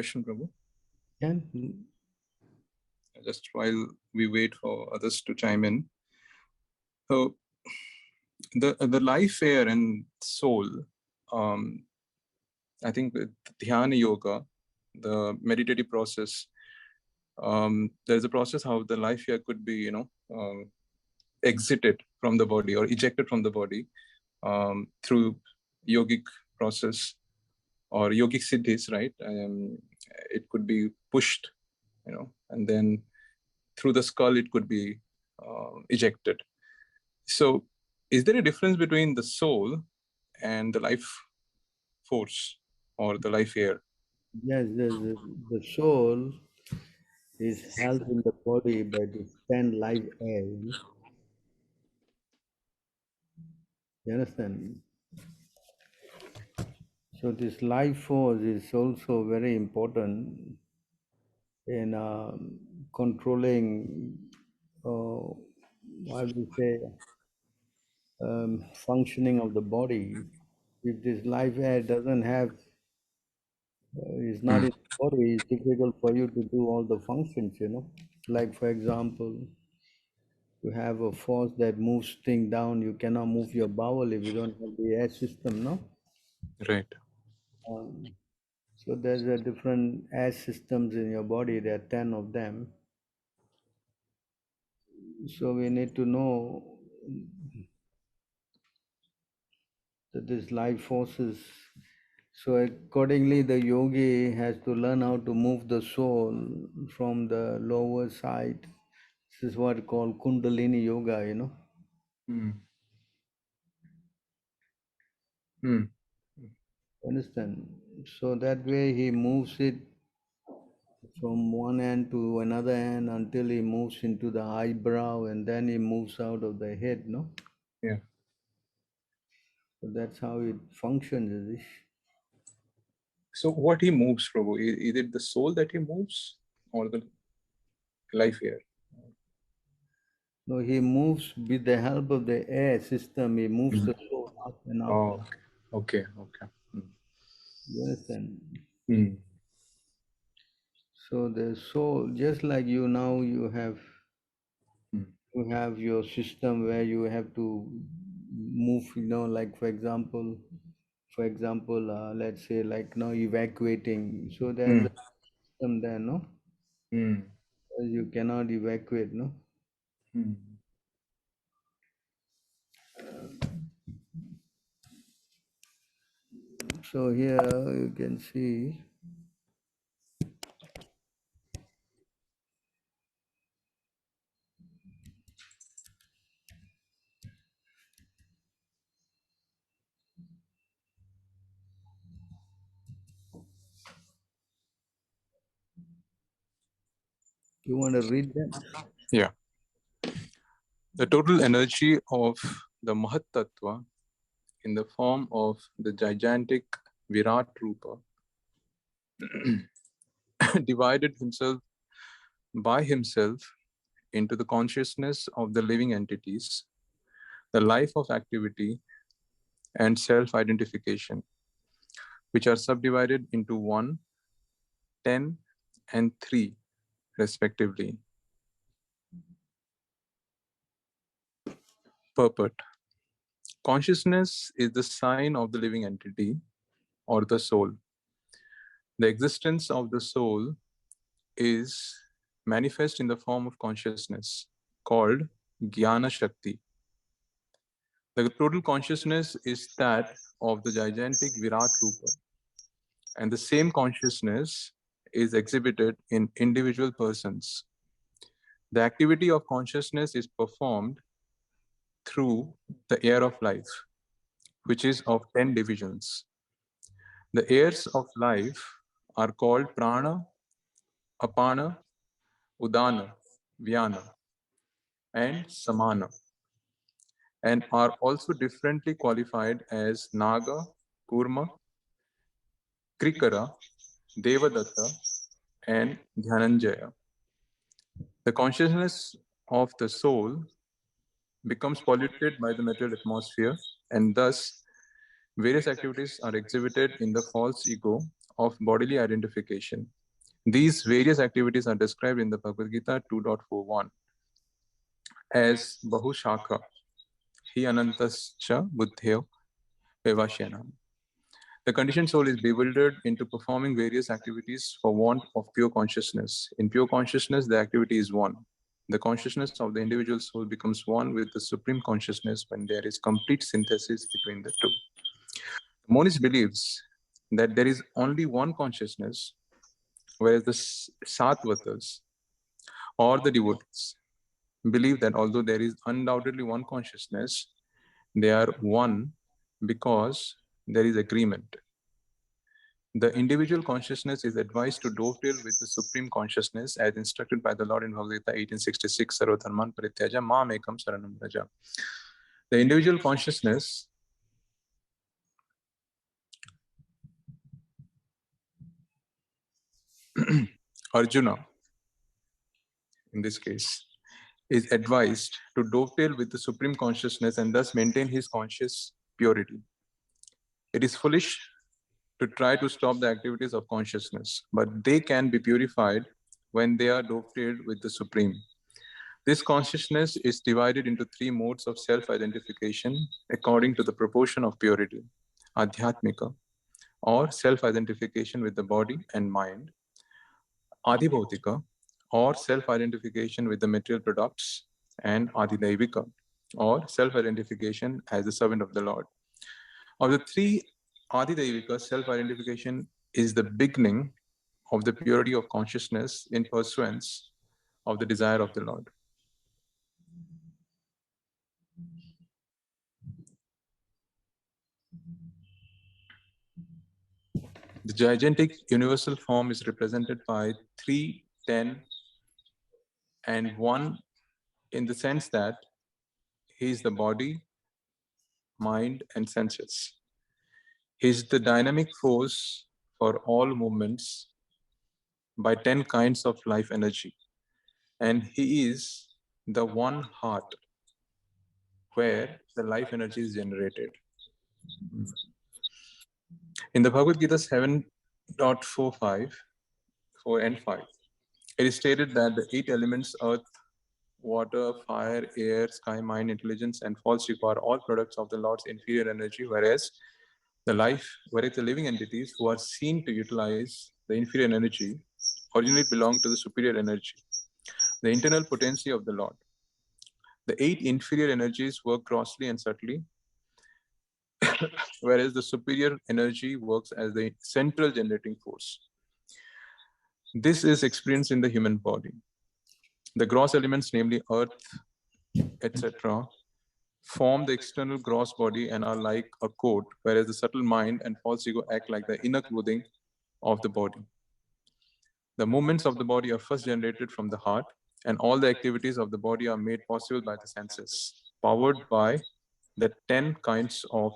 question, Prabhu? And Just while we wait for others to chime in. So the life, air, and soul, I think with dhyana yoga, the meditative process, there's a process how the life here could be, exited from the body or ejected from the body through yogic process or yogic siddhis, right? It could be pushed, and then through the skull it could be ejected. So is there a difference between the soul and the life force or the life air? yes, the soul is held in the body by the 10 life air. You understand? So this life force is also very important in controlling, I would say, functioning of the body. If this life air doesn't have, is not in the body, it's difficult for you to do all the functions, Like, for example, you have a force that moves things down. You cannot move your bowel if you don't have the air system, no? Right. So there's a different air systems in your body. There are 10 of them. So we need to know that this life forces. So accordingly, the yogi has to learn how to move the soul from the lower side. This is what called Kundalini yoga, Understand? So that way he moves it from one end to another end until he moves into the eyebrow, and then he moves out of the head, no? Yeah. So that's how it functions, is it? So what he moves, Prabhu? Is it the soul that he moves or the life air? No, he moves with the help of the air system. He moves the soul up and up. Oh, okay. You understand? Mm. So the soul, just like you now, you have Mm. your system where you have to move. Like for example, let's say like now evacuating. So there's a system there, no? Mm. You cannot evacuate, no? Mm. So here you can see. You want to read that? Yeah. The total energy of the Mahat Tattva in the form of the gigantic Virat Rupa divided himself by himself into the consciousness of the living entities, the life of activity, and self-identification, which are subdivided into 1, 10, and 3, respectively. Purport. Consciousness is the sign of the living entity or the soul. The existence of the soul is manifest in the form of consciousness called Jnana Shakti. The total consciousness is that of the gigantic Virat Rupa, and the same consciousness is exhibited in individual persons. The activity of consciousness is performed through the air of life, which is of 10 divisions. The airs of life are called prana, apana, udana, vyana, and samana, and are also differently qualified as naga, kurma, krikara, devadatta, and dhyananjaya. The consciousness of the soul becomes polluted by the material atmosphere, and thus various activities are exhibited in the false ego of bodily identification. These various activities are described in the Bhagavad Gita 2.41 as Bahushaka, Hi Anantascha Buddhyo Vivashyanam. The conditioned soul is bewildered into performing various activities for want of pure consciousness. In pure consciousness, the activity is one. The consciousness of the individual soul becomes one with the supreme consciousness when there is complete synthesis between the two. The monist believes that there is only one consciousness, whereas the sattvatas or the devotees believe that although there is undoubtedly one consciousness, they are one because there is agreement. The individual consciousness is advised to dovetail with the supreme consciousness as instructed by the Lord in Bhagavad Gita 1866, Sarvadharman Parityaja Mam Ekam Saranam Vraja. The individual consciousness Arjuna, in this case, is advised to dovetail with the supreme consciousness and thus maintain his conscious purity. It is foolish to try to stop the activities of consciousness, but they can be purified when they are dovetailed with the supreme. This consciousness is divided into three modes of self-identification according to the proportion of purity: adhyatmika, or self-identification with the body and mind; adhibhautika, or self-identification with the material products; and adhidaivika, or self-identification as the servant of the Lord. Of the three, adhidaivika, self-identification, is the beginning of the purity of consciousness in pursuance of the desire of the Lord. The gigantic universal form is represented by 3, 10, and 1 in the sense that he is the body, mind, and senses. He is the dynamic force for all movements by 10 kinds of life energy. And he is the one heart where the life energy is generated. In the Bhagavad Gita 7.45, 4 and 5, it is stated that the 8 elements, earth, water, fire, air, sky, mind, intelligence, and false ego are all products of the Lord's inferior energy, whereas the living entities who are seen to utilize the inferior energy originally belong to the superior energy, the internal potency of the Lord. The 8 inferior energies work grossly and subtly, whereas the superior energy works as the central generating force. This is experienced in the human body. The gross elements, namely earth, etc., form the external gross body and are like a coat, whereas the subtle mind and false ego act like the inner clothing of the body. The movements of the body are first generated from the heart, and all the activities of the body are made possible by the senses, powered by the 10 kinds of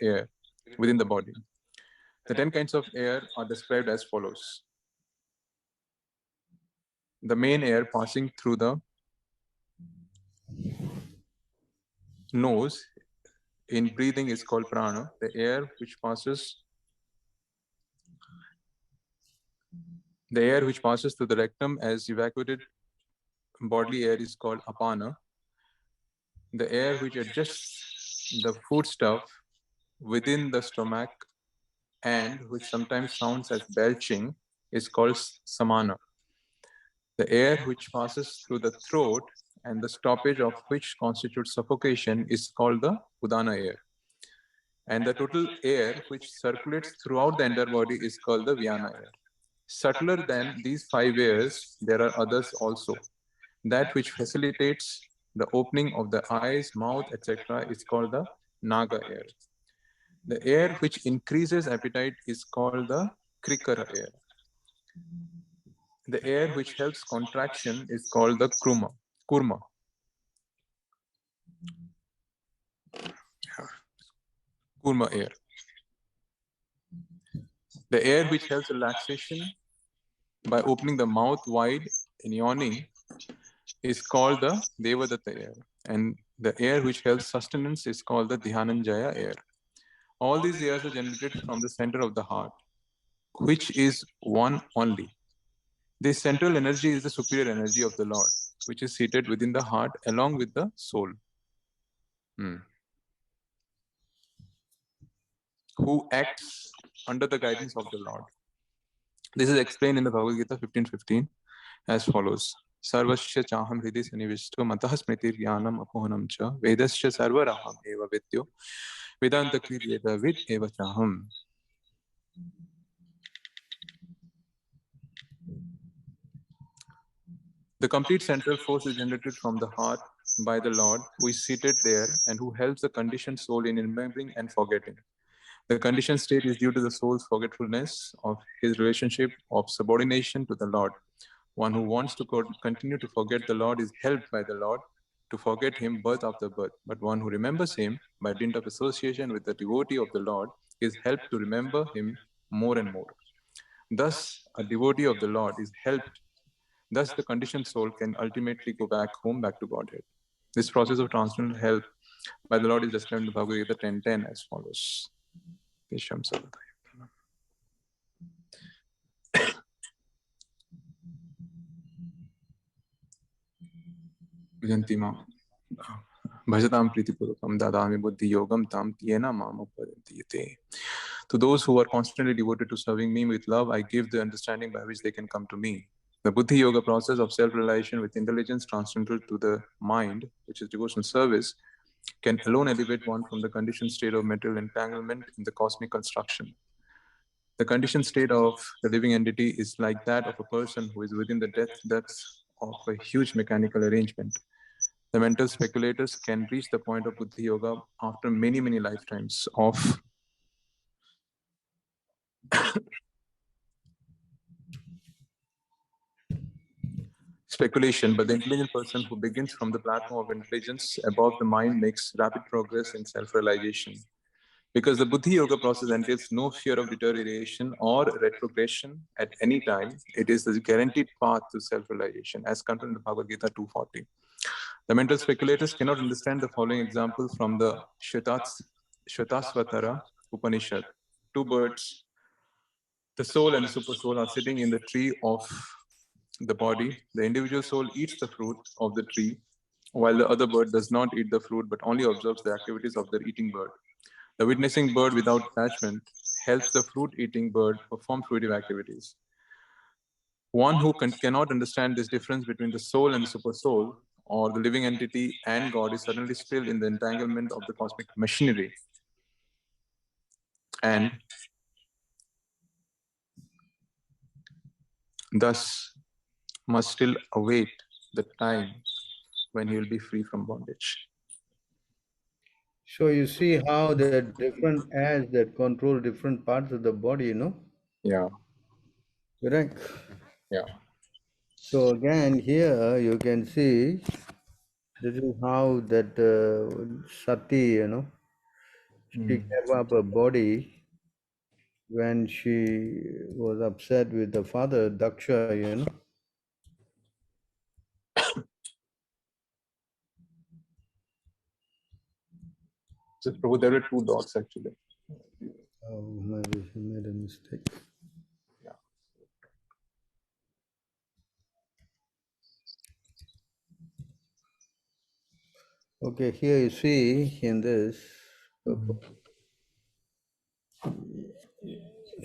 air within the body. The 10 kinds of air are described as follows. The main air passing through the nose in breathing is called prana. The air which passes through the rectum as evacuated bodily air is called apana. The air which adjusts the food stuff within the stomach and which sometimes sounds as belching is called samana. The air which passes through the throat and the stoppage of which constitutes suffocation is called the udana air. And the total air which circulates throughout the entire body is called the vyana air. Subtler than these 5 airs, there are others also. That which facilitates the opening of the eyes, mouth, etc. is called the naga air. The air which increases appetite is called the krikara air. The air which helps contraction is called the kurma. Kurma air. The air which helps relaxation by opening the mouth wide and yawning is called the Devadatta air. And the air which helps sustenance is called the Dhyananjaya air. All these airs are generated from the center of the heart. which is one only. This central energy is the superior energy of the Lord, which is seated within the heart along with the soul, who acts under the guidance of the Lord. This is explained in the Bhagavad Gita 15:15 as follows. Sarvasya chaham hridhi sanivishto matah smritir jnanam apohanam cha vedasya sarvaraham eva vidyo vedanta kriryeda vid eva chaham. The complete central force is generated from the heart by the Lord, who is seated there and who helps the conditioned soul in remembering and forgetting. The conditioned state is due to the soul's forgetfulness of his relationship of subordination to the Lord. One who wants to continue to forget the Lord is helped by the Lord to forget him birth after birth. But one who remembers him by dint of association with the devotee of the Lord is helped to remember him more and more. Thus, a devotee of the Lord is helped. Thus, the conditioned soul can ultimately go back home, back to Godhead. This process of transcendental help by the Lord is described in the Bhagavad Gita 10:10 as follows. Visham Savataya. Vijantima Bhajatam Pritipurukam Dadami Buddhi Yogam Tam Tiena Mama Padantiyate. To those who are constantly devoted to serving me with love, I give the understanding by which they can come to me. The Buddhi Yoga process of self-realization with intelligence transcendental to the mind, which is devotional service, can alone elevate one from the conditioned state of material entanglement in the cosmic construction. The conditioned state of the living entity is like that of a person who is within the depths of a huge mechanical arrangement. The mental speculators can reach the point of Buddhi Yoga after many, many lifetimes of speculation, but the intelligent person who begins from the platform of intelligence above the mind makes rapid progress in self-realization. Because the Buddhi Yoga process entails no fear of deterioration or retrogression at any time, it is the guaranteed path to self-realization, as contained in the Bhagavad Gita 240. The mental speculators cannot understand the following example from the Shvetasvatara Upanishad. Two birds, the soul and the super soul, are sitting in the tree of the body. The individual soul eats the fruit of the tree, while the other bird does not eat the fruit but only observes the activities of the eating bird. The witnessing bird without attachment helps the fruit-eating bird perform fruitive activities. One who cannot understand this difference between the soul and the supersoul, or the living entity and God, is suddenly still in the entanglement of the cosmic machinery and thus must still await the time when he will be free from bondage. So you see how the different airs that control different parts of the body, Yeah, Correct. yeah. So again, here you can see this is how that Sati, she gave up her body when she was upset with the father, Daksha, So, Prabhu, there were two dots actually. Oh, maybe he made a mistake. Yeah. Okay, here you see in this.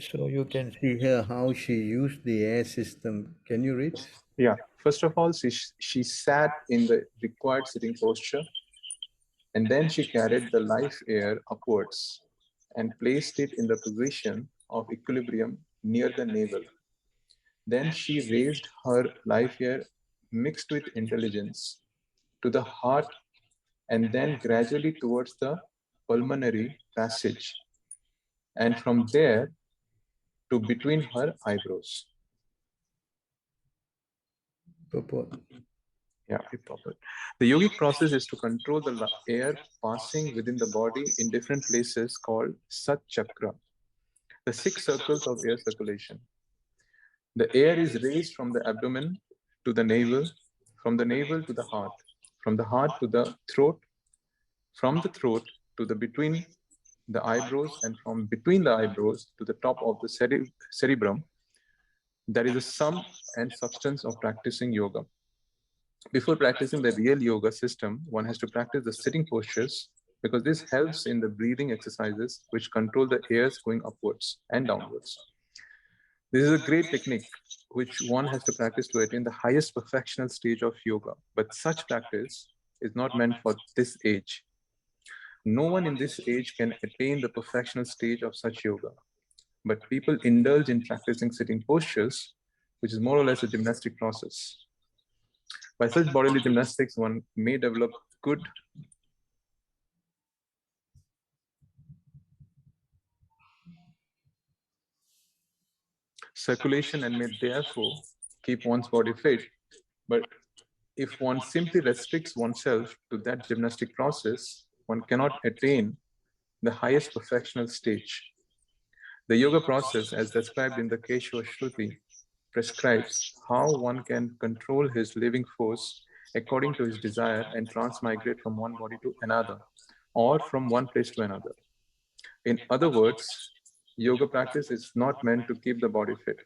So you can see here how she used the air system. Can you read? Yeah. First of all, she sat in the required sitting posture, and then she carried the life air upwards and placed it in the position of equilibrium near the navel. Then she raised her life air mixed with intelligence to the heart and then gradually towards the pulmonary passage, and from there to between her eyebrows. Purport. Yeah, be proper. The yogic process is to control the air passing within the body in different places called Sat Chakra, the six circles of air circulation. The air is raised from the abdomen to the navel, from the navel to the heart, from the heart to the throat, from the throat to the between the eyebrows, and from between the eyebrows to the top of the cerebrum, that is the sum and substance of practicing yoga. Before practicing the real yoga system, one has to practice the sitting postures because this helps in the breathing exercises which control the airs going upwards and downwards. This is a great technique which one has to practice to attain the highest perfectional stage of yoga. But such practice is not meant for this age. No one in this age can attain the perfectional stage of such yoga. But people indulge in practicing sitting postures, which is more or less a gymnastic process. By such bodily gymnastics, one may develop good circulation and may therefore keep one's body fit. But if one simply restricts oneself to that gymnastic process, one cannot attain the highest perfectional stage. The yoga process, as described in the Keshava Shruti, prescribes how one can control his living force according to his desire and transmigrate from one body to another or from one place to another. In other words, yoga practice is not meant to keep the body fit.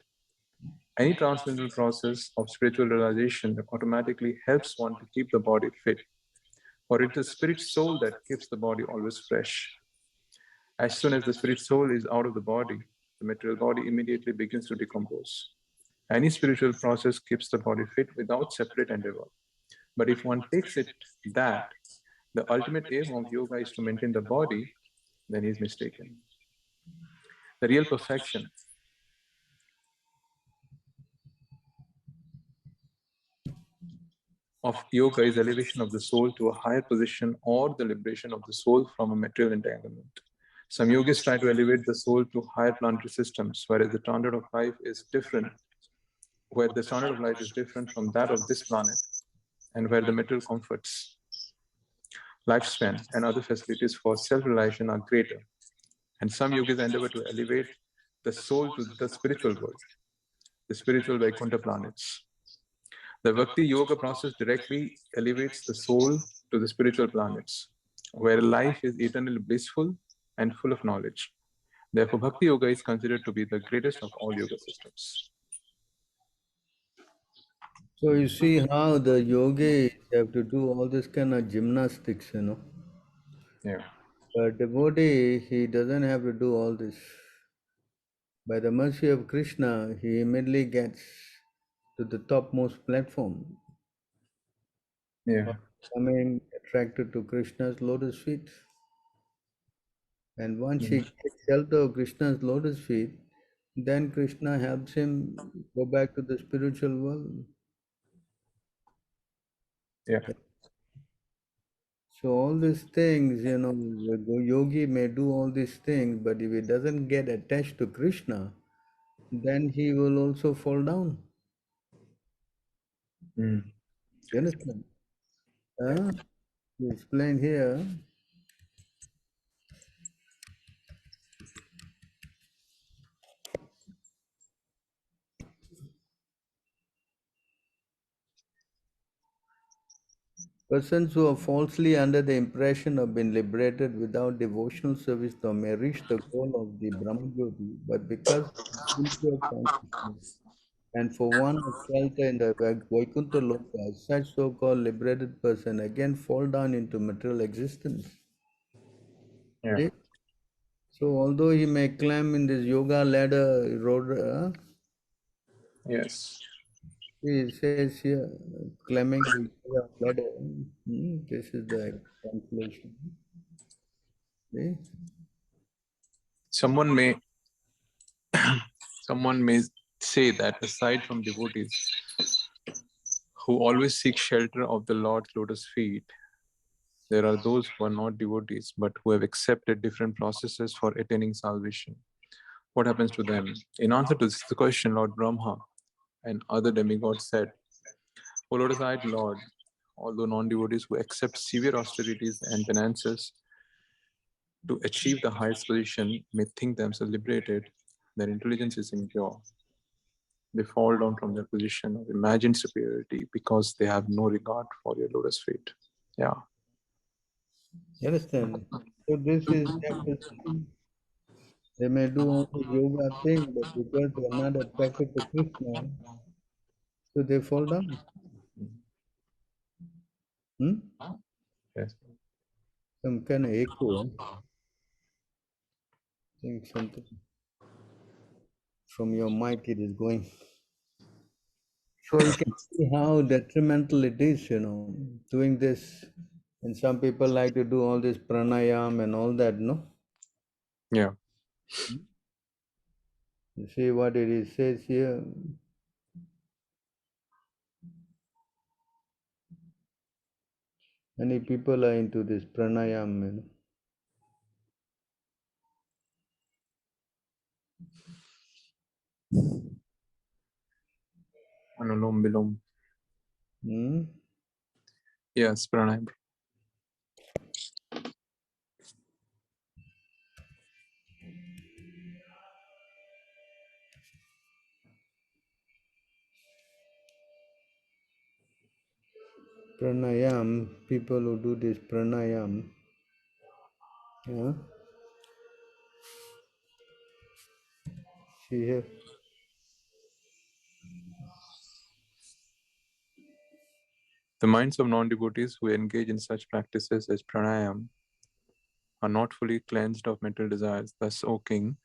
Any transcendental process of spiritual realization automatically helps one to keep the body fit, for it is the spirit soul that keeps the body always fresh. As soon as the spirit soul is out of the body, the material body immediately begins to decompose. Any spiritual process keeps the body fit without separate endeavor. But if one takes it that the ultimate aim of yoga is to maintain the body, then he is mistaken. The real perfection of yoga is elevation of the soul to a higher position or the liberation of the soul from a material entanglement. Some yogis try to elevate the soul to higher planetary systems, whereas the standard of life is different, where the standard of life is different from that of this planet, and where the material comforts, lifespan, and other facilities for self-realization are greater. And some yogis endeavor to elevate the soul to the spiritual world, the spiritual Vaikuntha planets. The Bhakti Yoga process directly elevates the soul to the spiritual planets, where life is eternally blissful and full of knowledge. Therefore, Bhakti Yoga is considered to be the greatest of all yoga systems. So you see how the yogis have to do all this kind of gymnastics, you know. Yeah, But devotee, he doesn't have to do all this. By the mercy of Krishna, he immediately gets to the topmost platform, yeah, coming attracted to Krishna's lotus feet. And once he mm, gets shelter of Krishna's lotus feet, then Krishna helps him go back to the spiritual world. yeah, So all these things, you know, the yogi may do all these things, but if he doesn't get attached to Krishna, then he will also fall down. mm, You understand? Huh? You explain here. Persons who are falsely under the impression of being liberated without devotional service though may reach the goal of the Brahmajyoti, but because of the impure consciousness and for one of shelter in the Vaikuntha Loka, such so-called liberated person again fall down into material existence. yeah, See? So although he may climb in this yoga ladder road, yes. he says here, climbing the yoga ladder, this is the translation. See? Someone may someone may say that aside from devotees who always seek shelter of the Lord's lotus feet, there are those who are not devotees but who have accepted different processes for attaining salvation. What happens to them? In answer to this question, Lord Brahma and other demigods said, O lotus-eyed Lord, although non-devotees who accept severe austerities and penances to achieve the highest position may think themselves liberated, their intelligence is impure. They fall down from their position of imagined superiority because they have no regard for your lotus feet. Yeah. You understand? So this is their position. They may do all the yoga thing, but because they are not attracted to Krishna, so they fall down. Hmm? Yes. Some kind of echo. I think something from your mic it is going. So you can see how detrimental it is, doing this. And some people like to do all this pranayam and all that, no? Yeah. You see what it is says here. Many people are into this pranayam. Anulom Bilom. Hmm? Yes, pranayam. Pranayam, people who do this pranayam, yeah, see here. The minds of non-devotees who engage in such practices as pranayam are not fully cleansed of material desires. Thus, O king,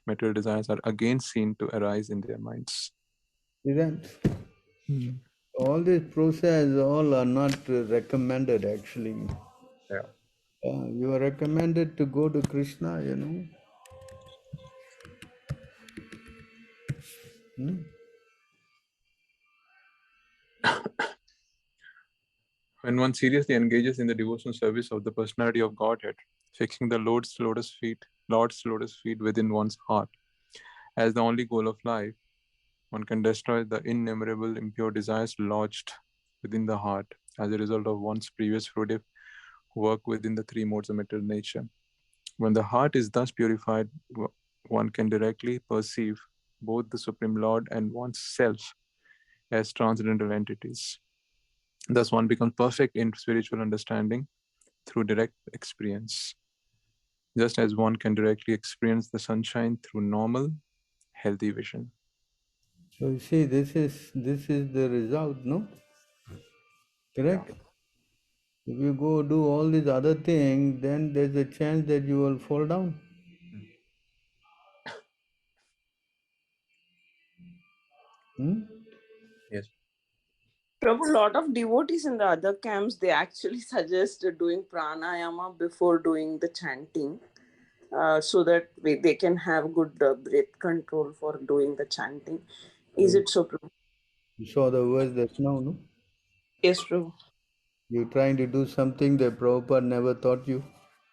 material desires are again seen to arise in their minds. See that? Hmm. All this process, all are not recommended actually. Yeah. You are recommended to go to Krishna. Hmm? When one seriously engages in the devotional service of the personality of Godhead, fixing the Lord's lotus feet within one's heart as the only goal of life, one can destroy the innumerable impure desires lodged within the heart as a result of one's previous fruitive work within the three modes of material nature. When the heart is thus purified, one can directly perceive both the Supreme Lord and one's self as transcendental entities. Thus, one becomes perfect in spiritual understanding through direct experience, just as one can directly experience the sunshine through normal, healthy vision. So you see, this is the result, no? Yeah. Correct? If you go do all these other things, then there's a chance that you will fall down. Mm. Hmm? Yes. Prabhu, a lot of devotees in the other camps, they actually suggest doing pranayama before doing the chanting, so that they can have good breath control for doing the chanting. Is So it so, Prabhu? you saw the verse just now, no? Yes, Prabhu. You're trying to do something that Prabhupada never taught you.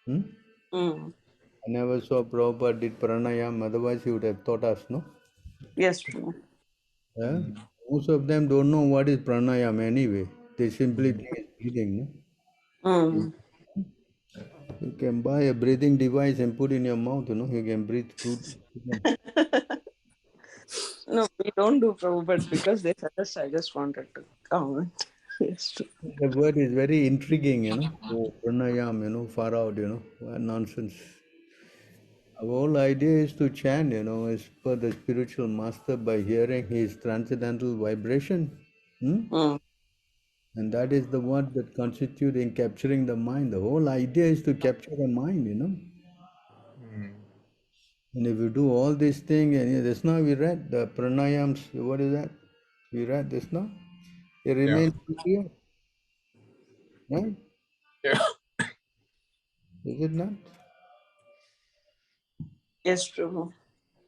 Hmm? Mm. I never saw Prabhupada did pranayam, otherwise he would have taught us, no? Yes, Prabhu. Yeah? Mm. Most of them don't know what is pranayam anyway. They simply Mm. think it's breathing, no? Mm. You can buy a breathing device and put in your mouth, you can breathe through. No, we don't do Prabhu, but because they suggest, I just wanted to comment. Yes, true. The word is very intriguing. Oh, pranayam, far out, what nonsense. Our whole idea is to chant, as per the spiritual master by hearing his transcendental vibration. Hmm? Mm. And that is the one that constitute in capturing the mind. The whole idea is to capture the mind. Mm. And if you do all these things, and just now we read the pranayams, what is that? We read this now. It Yeah. remains clear, right? Yeah. Is it not? Yes, Prabhu.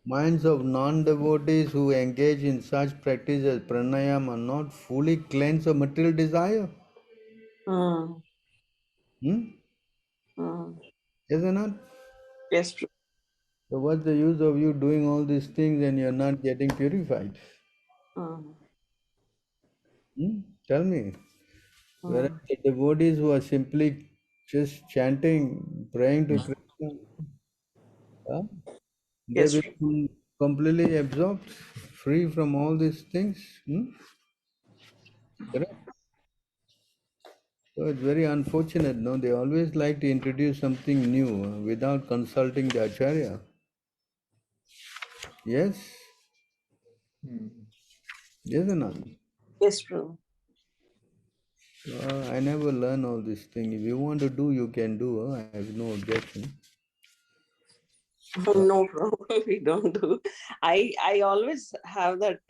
Minds of non-devotees who engage in such practice as pranayam are not fully cleansed of material desire. Mm. Hmm? Mm. Is it not? Yes, Prabhu. So what's the use of you doing all these things and you're not getting purified? Mm. Hmm? Tell me. Whereas Mm. the devotees who are simply just chanting, praying to Mm. Krishna, huh? They Yes, will Prabhu. be completely absorbed, free from all these things. Hmm? Correct? So it's very unfortunate, no? They always like to introduce something new without consulting the Acharya. Yes? Hmm. Yes or not? Yes, Prabhu. I never learn all these things. If you want to do, you can do. I have no objection. No, Prabhu, we don't do. I always have that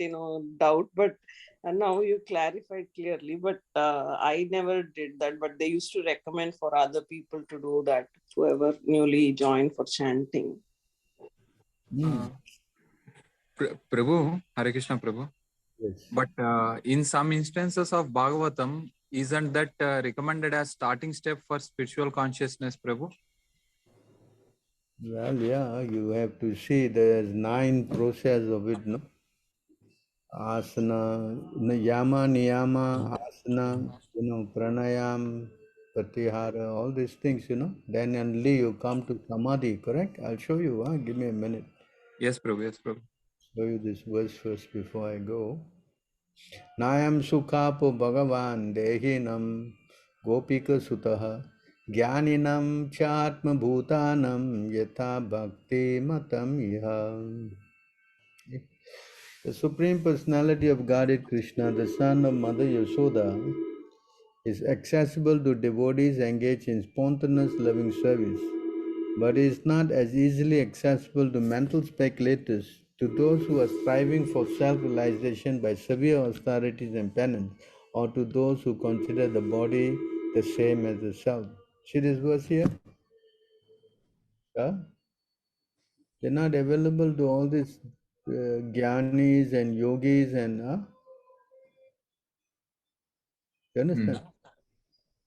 doubt, but now you clarified clearly. But I never did that. But they used to recommend for other people to do that. Whoever newly joined for chanting. Hmm. Uh, Prabhu, Hare Krishna Prabhu. Yes. But in some instances of Bhagavatam, isn't that recommended as starting step for spiritual consciousness, Prabhu? Well, yeah, you have to see there's 9 process of it, no? Asana, yama, niyama, asana, pranayam, pratihara, all these things, Then only you come to samadhi, correct? I'll show you, give me a minute. Yes, Prabhu. Yes, Prabhu. Show you this verse first before I go. Nayam sukhapo bhagavan dehinam gopika sutaha jnaninam chatma bhutanam yatha bhakti matam iha. The Supreme Personality of Godhead Krishna, the son of Mother Yashoda, is accessible to devotees engaged in spontaneous loving service, but is not as easily accessible to mental speculators, to those who are striving for self-realization by severe austerities and penance, or to those who consider the body the same as the self. See this verse here? Huh? They're not available to all these jnanis and yogis and you Hmm. understand?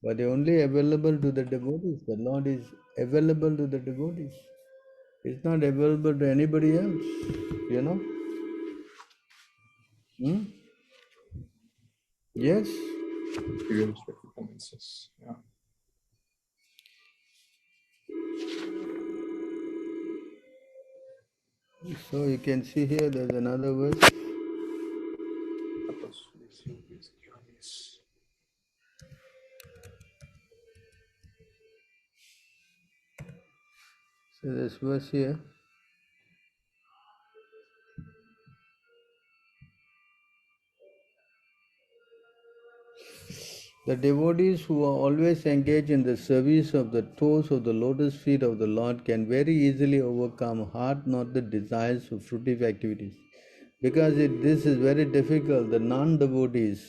But they're only available to the devotees. The Lord is available to the devotees. It's not available to anybody else, you know. Hmm? Yes. Your respectful comments. Yeah. So you can see here there's another verse. So this verse here. The devotees who are always engaged in the service of the toes of the lotus feet of the Lord can very easily overcome heart not the desires of fruitive activities. Because this is very difficult, the non-devotees,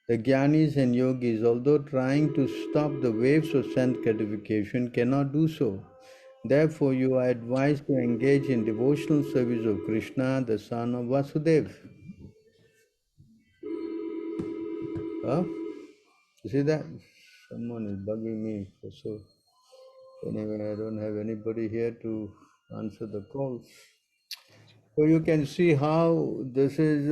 the jnanis and yogis, although trying to stop the waves of sense gratification, cannot do so. Therefore, you are advised to engage in devotional service of Krishna, the son of Vasudeva. Huh? You see that? Someone is bugging me for so. Anyway, I don't have anybody here to answer the calls. So you can see how this is,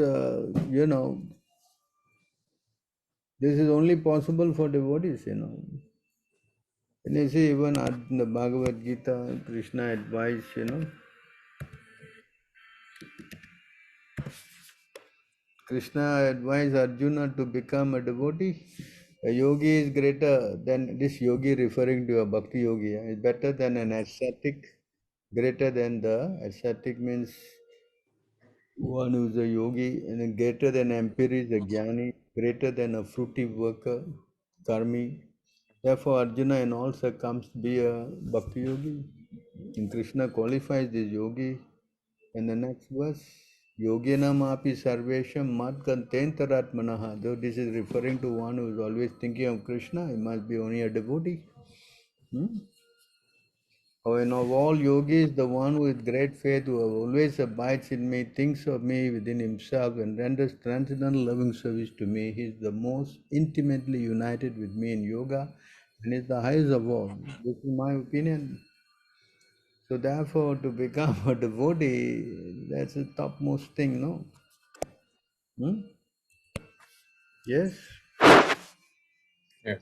this is only possible for devotees. And you see, even in the Bhagavad Gita, Krishna advised. Krishna advised Arjuna to become a devotee. A yogi is greater than this yogi, referring to a bhakti yogi, is better than an ascetic. Greater than the ascetic means one who is a yogi, and then greater than empiri is a jnani, greater than a fruitive worker, karmi. Therefore, Arjuna in all circums be a bhakti yogi. And Krishna qualifies this yogi in the next verse. Yoginam api sarvesham mad kantentaratmanaha. Though this is referring to one who is always thinking of Krishna, he must be only a devotee. And of all yogis, the one with great faith, who always abides in me, thinks of me within himself, and renders transcendental loving service to me, he is the most intimately united with me in yoga and is the highest of all. This is my opinion. So therefore, to become a devotee, that's the topmost thing, no? Hmm? Yes, Yeah.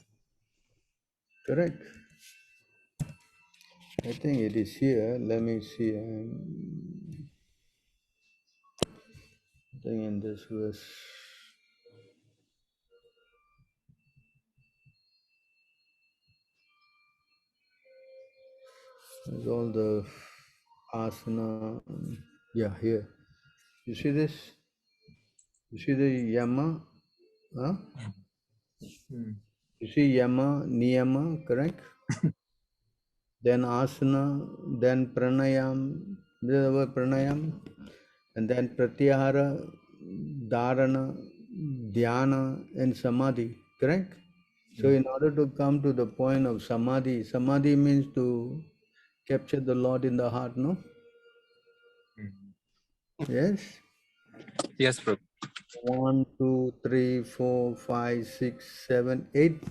correct. I think it is here. Let me see. I think in this verse. There's all the asana. Yeah, here. You see this? You see the yama? Huh? Mm. You see yama, niyama, correct? Then asana, then pranayam, this is the word pranayam, and then pratyahara, dharana, dhyana, and samadhi, correct? So in order to come to the point of samadhi, samadhi means to capture the Lord in the heart, no? Yes? Yes, Prabhu. 1, 2, 3, 4, 5, 6, 7, 8.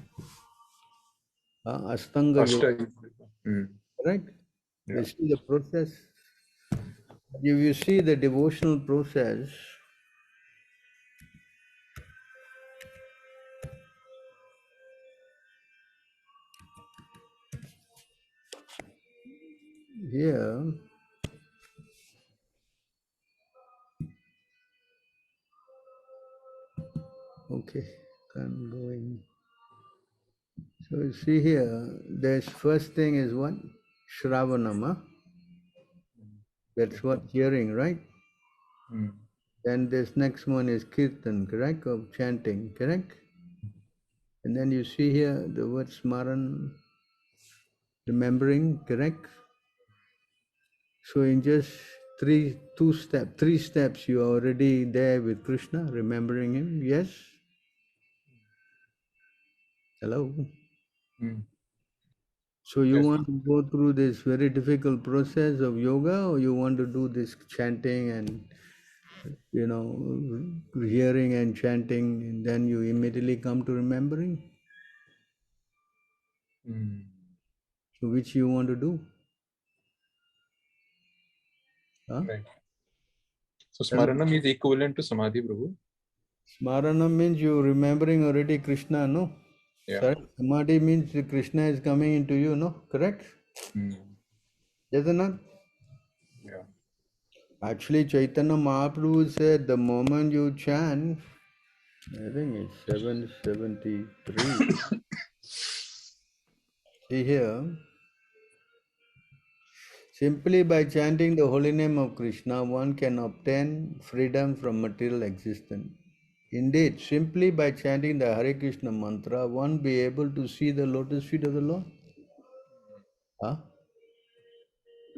Astanga yoga, Ashta. Mm. correct? Yeah. You see the process. If you see the devotional process, here, okay, I'm going. So you see here, there's first thing is what? Shravanama. That's what hearing, right? Mm. Then this next one is kirtan, correct? Of chanting, correct? And then you see here the word smaran, remembering, correct? So in just three steps, you are already there with Krishna, remembering him. Yes? Hello? Mm. So you Yes. want to go through this very difficult process of yoga, or you want to do this chanting and, hearing and chanting, and then you immediately come to remembering? Mm. So which you want to do? Huh? Right. So Hello? Smaranam is equivalent to Samadhi, Prabhu. Smarana means you remembering already Krishna, no? Yeah. Sorry, Samadhi means Krishna is coming into you, no? Correct? Mm. Yes or not? Yeah. Actually, Chaitanya Mahaprabhu said the moment you chant, I think it's 773. See here, simply by chanting the holy name of Krishna, one can obtain freedom from material existence. Indeed, simply by chanting the Hare Krishna mantra, one be able to see the lotus feet of the Lord. Huh?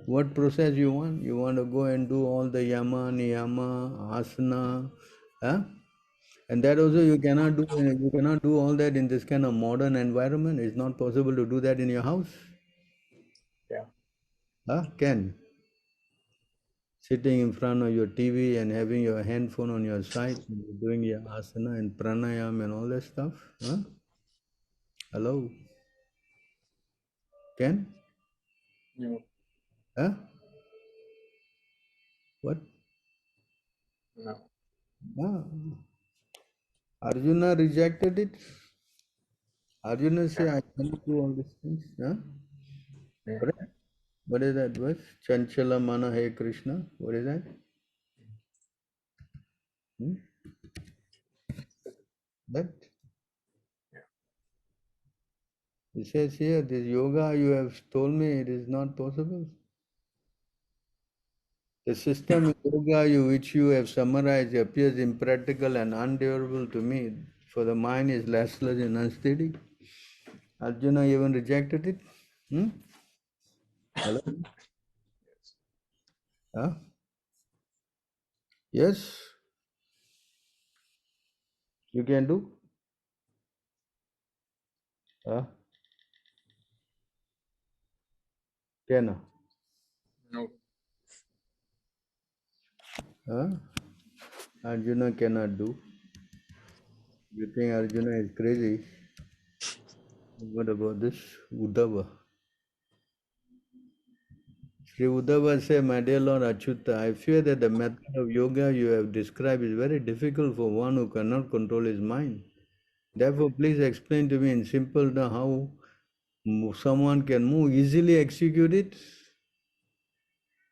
What process you want? You want to go and do all the yama, niyama, asana, huh? And that also you cannot do. You cannot do all that in this kind of modern environment. It's not possible to do that in your house. Yeah. Huh? Can sitting in front of your TV and having your handphone on your side, doing your asana and pranayam and all that stuff. Huh? Hello. Can? No. Huh? What? No. Ah. Arjuna rejected it. Arjuna say, Yeah. I cannot do all these things. Huh? Yeah. Correct? What is that verse? Chanchala mana he Krishna. What is that? Hmm? That? He says here, this yoga you have told me, it is not possible. The system of yoga which you have summarized appears impractical and undurable to me, for the mind is restless and unsteady. Arjuna even rejected it. Hmm? Hello? Huh? Yes, you can do. Huh? Can? No. Huh? Arjuna cannot do. You think Arjuna is crazy? What about this? Uddhava. Sri Uddhava said, my dear Lord Achyuta, I fear that the method of yoga you have described is very difficult for one who cannot control his mind. Therefore, please explain to me in simple terms how someone can more easily execute it.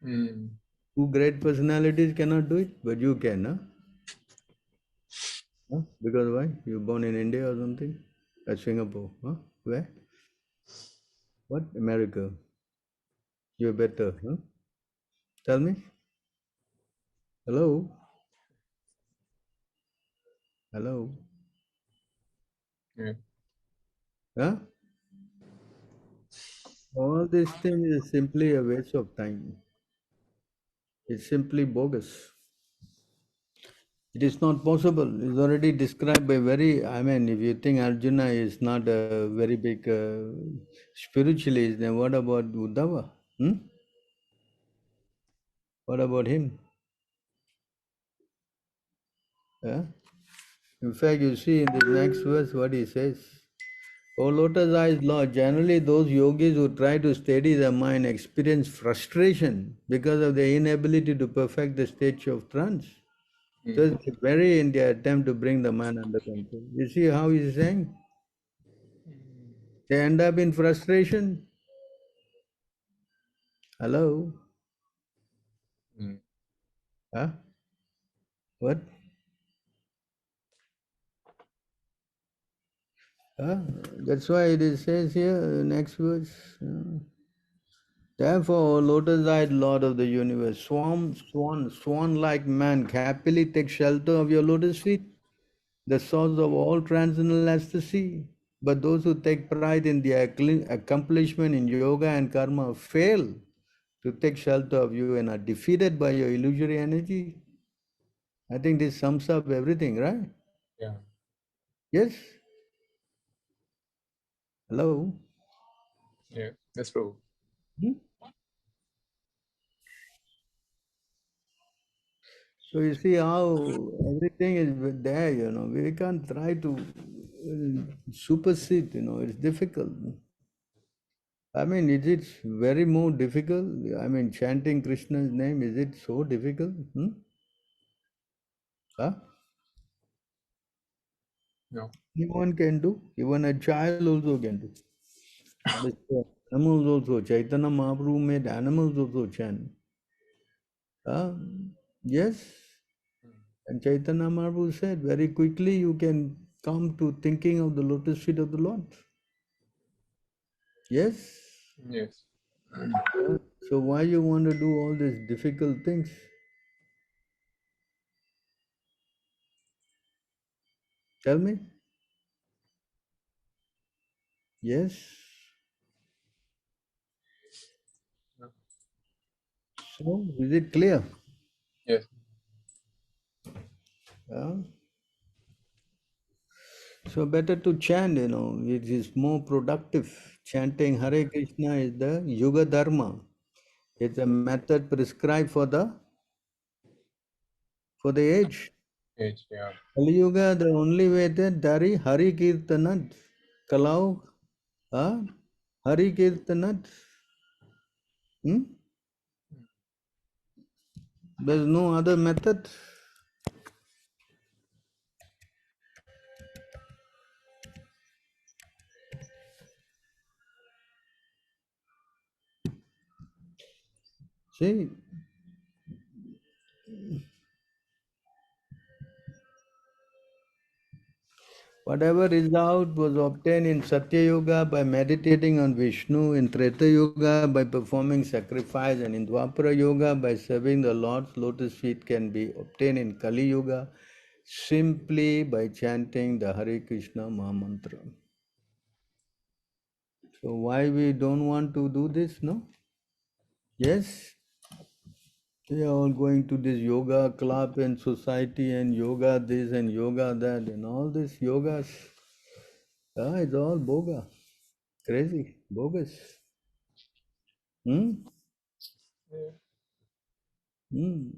Mm. Two great personalities cannot do it, but you can, huh? Huh? Because why? You born in India or something? At Singapore, huh? Where? What? America. You're better, huh? Tell me. Hello? Hello? Yeah. Huh? All this thing is simply a waste of time. It's simply bogus. It is not possible. It's already described by very, I mean, if you think Arjuna is not a very big spiritualist, then what about Uddhava? Hmm? What about him? Yeah? In fact, you see in the next verse what he says. O lotus eyes Lord, generally those yogis who try to steady the mind experience frustration because of their inability to perfect the stage of trance. So Mm. they vary in their attempt to bring the mind under control. You see how he's saying? They end up in frustration. Hello? Mm. Huh? What? Huh? That's why it is says here, next verse. Therefore, O lotus-eyed Lord of the universe, swan-like man, happily take shelter of your lotus feet, the source of all transcendental ecstasy. But those who take pride in their accomplishment in yoga and karma fail to take shelter of you and are defeated by your illusory energy. I think this sums up everything, right? Yeah. Yes? Hello? Yeah. That's true. Hmm? So you see how everything is there, We can't try to supersede, It's difficult. I mean, is it very more difficult? I mean, chanting Krishna's name, is it so difficult? Hmm? Huh? No. Anyone can do. Even a child also can do. But animals also, Chaitanya Mahaprabhu made animals also chant. Huh? Yes. And Chaitanya Mahaprabhu said, very quickly you can come to thinking of the lotus feet of the Lord. Yes? Yes. So why you want to do all these difficult things? Tell me. Yes? No. So is it clear? Yes. Yeah? So better to chant, it is more productive. Chanting Hare Krishna is the Yuga Dharma. It's a method prescribed for the age. Age. Yeah. Kali Yuga, the only way that Dari Hari Kirtanat. Kalau Hari Kirtanat. Hmm? There's no other method. See, whatever result was obtained in Satya Yuga by meditating on Vishnu, in Treta Yuga by performing sacrifice, and in Dwapara Yuga by serving the Lord's lotus feet can be obtained in Kali Yuga simply by chanting the Hare Krishna Mahamantra. So why we don't want to do this, no? Yes, we are all going to this yoga club and society and yoga this and yoga that and all this yogas. It's all boga, crazy, bogus. Hmm? Yeah. Hmm.